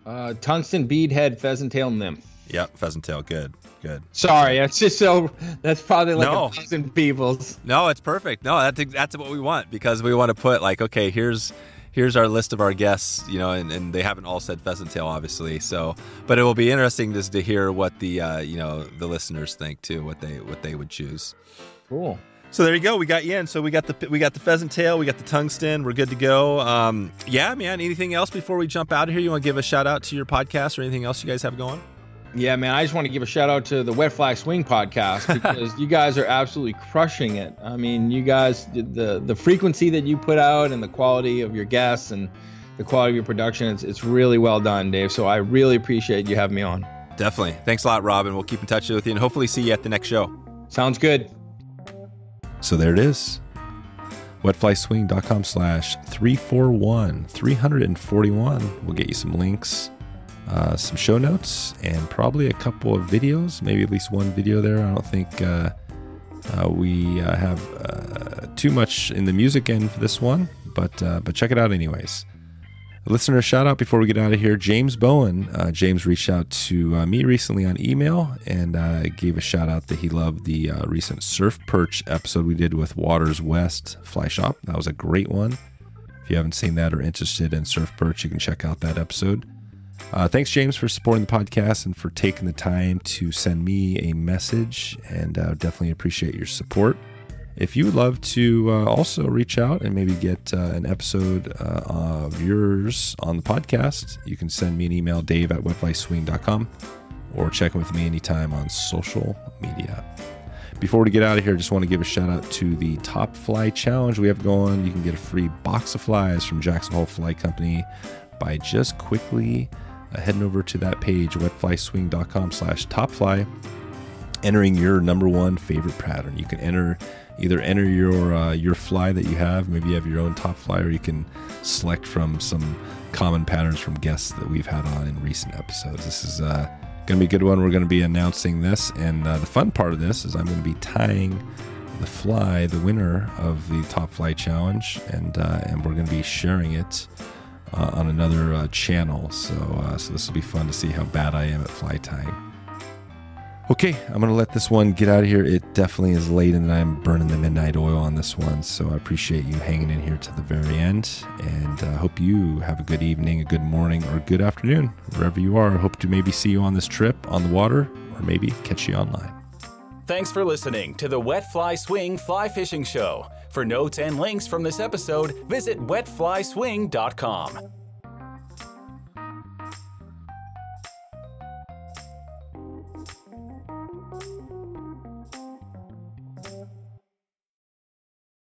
Tungsten, beadhead, pheasant tail, nymph. Yep, pheasant tail. Good. Sorry, it's just that's probably like 1,000 people's. No, it's perfect. No, that's what we want, because we want to put okay, here's our list of our guests, and they haven't all said pheasant tail, obviously. So, but it will be interesting just to hear what the the listeners think too, what they would choose. Cool. So there you go. We got you in. So we got the pheasant tail. We got the tungsten. We're good to go. Yeah, man. Anything else before we jump out of here? You want to give a shout out to your podcast or anything else you guys have going? Yeah, man, I just want to give a shout out to the Wet Fly Swing podcast, because you guys are absolutely crushing it. I mean, you guys, the frequency that you put out and the quality of your guests and the quality of your production, it's really well done, Dave. So I really appreciate you having me on. Definitely. Thanks a lot, Robin. We'll keep in touch with you and hopefully see you at the next show. Sounds good. So there it is. wetflyswing.com/341. We'll get you some links. Some show notes, and probably a couple of videos, maybe at least one video there. I don't think we have too much in the music end for this one, but check it out anyways. A listener shout out before we get out of here. James Bowen. James reached out to me recently on email and gave a shout out that he loved the recent surf perch episode we did with Waters West Fly Shop. That was a great one. If you haven't seen that or interested in surf perch, you can check out that episode. Thanks, James, for supporting the podcast and for taking the time to send me a message, and definitely appreciate your support. If you would love to also reach out and maybe get an episode of yours on the podcast, you can send me an email, dave@wetflyswing.com, or check in with me anytime on social media. Before we get out of here, just want to give a shout out to the Top Fly Challenge we have going. You can get a free box of flies from Jackson Hole Fly Company by just quickly heading over to that page, wetflyswing.com/topfly, entering your number one favorite pattern. You can enter your fly that you have. Maybe you have your own top fly, or you can select from some common patterns from guests that we've had on in recent episodes. This is going to be a good one. We're going to be announcing this, and the fun part of this is I'm going to be tying the fly, the winner of the Top Fly Challenge, and we're going to be sharing it on another channel. So this will be fun to see how bad I am at fly tying. Okay, I'm going to let this one get out of here. It definitely is late, and I'm burning the midnight oil on this one. So I appreciate you hanging in here to the very end, and hope you have a good evening, a good morning, or a good afternoon, wherever you are. I hope to maybe see you on this trip on the water, or maybe catch you online. Thanks for listening to the Wet Fly Swing Fly Fishing Show. For notes and links from this episode, visit wetflyswing.com.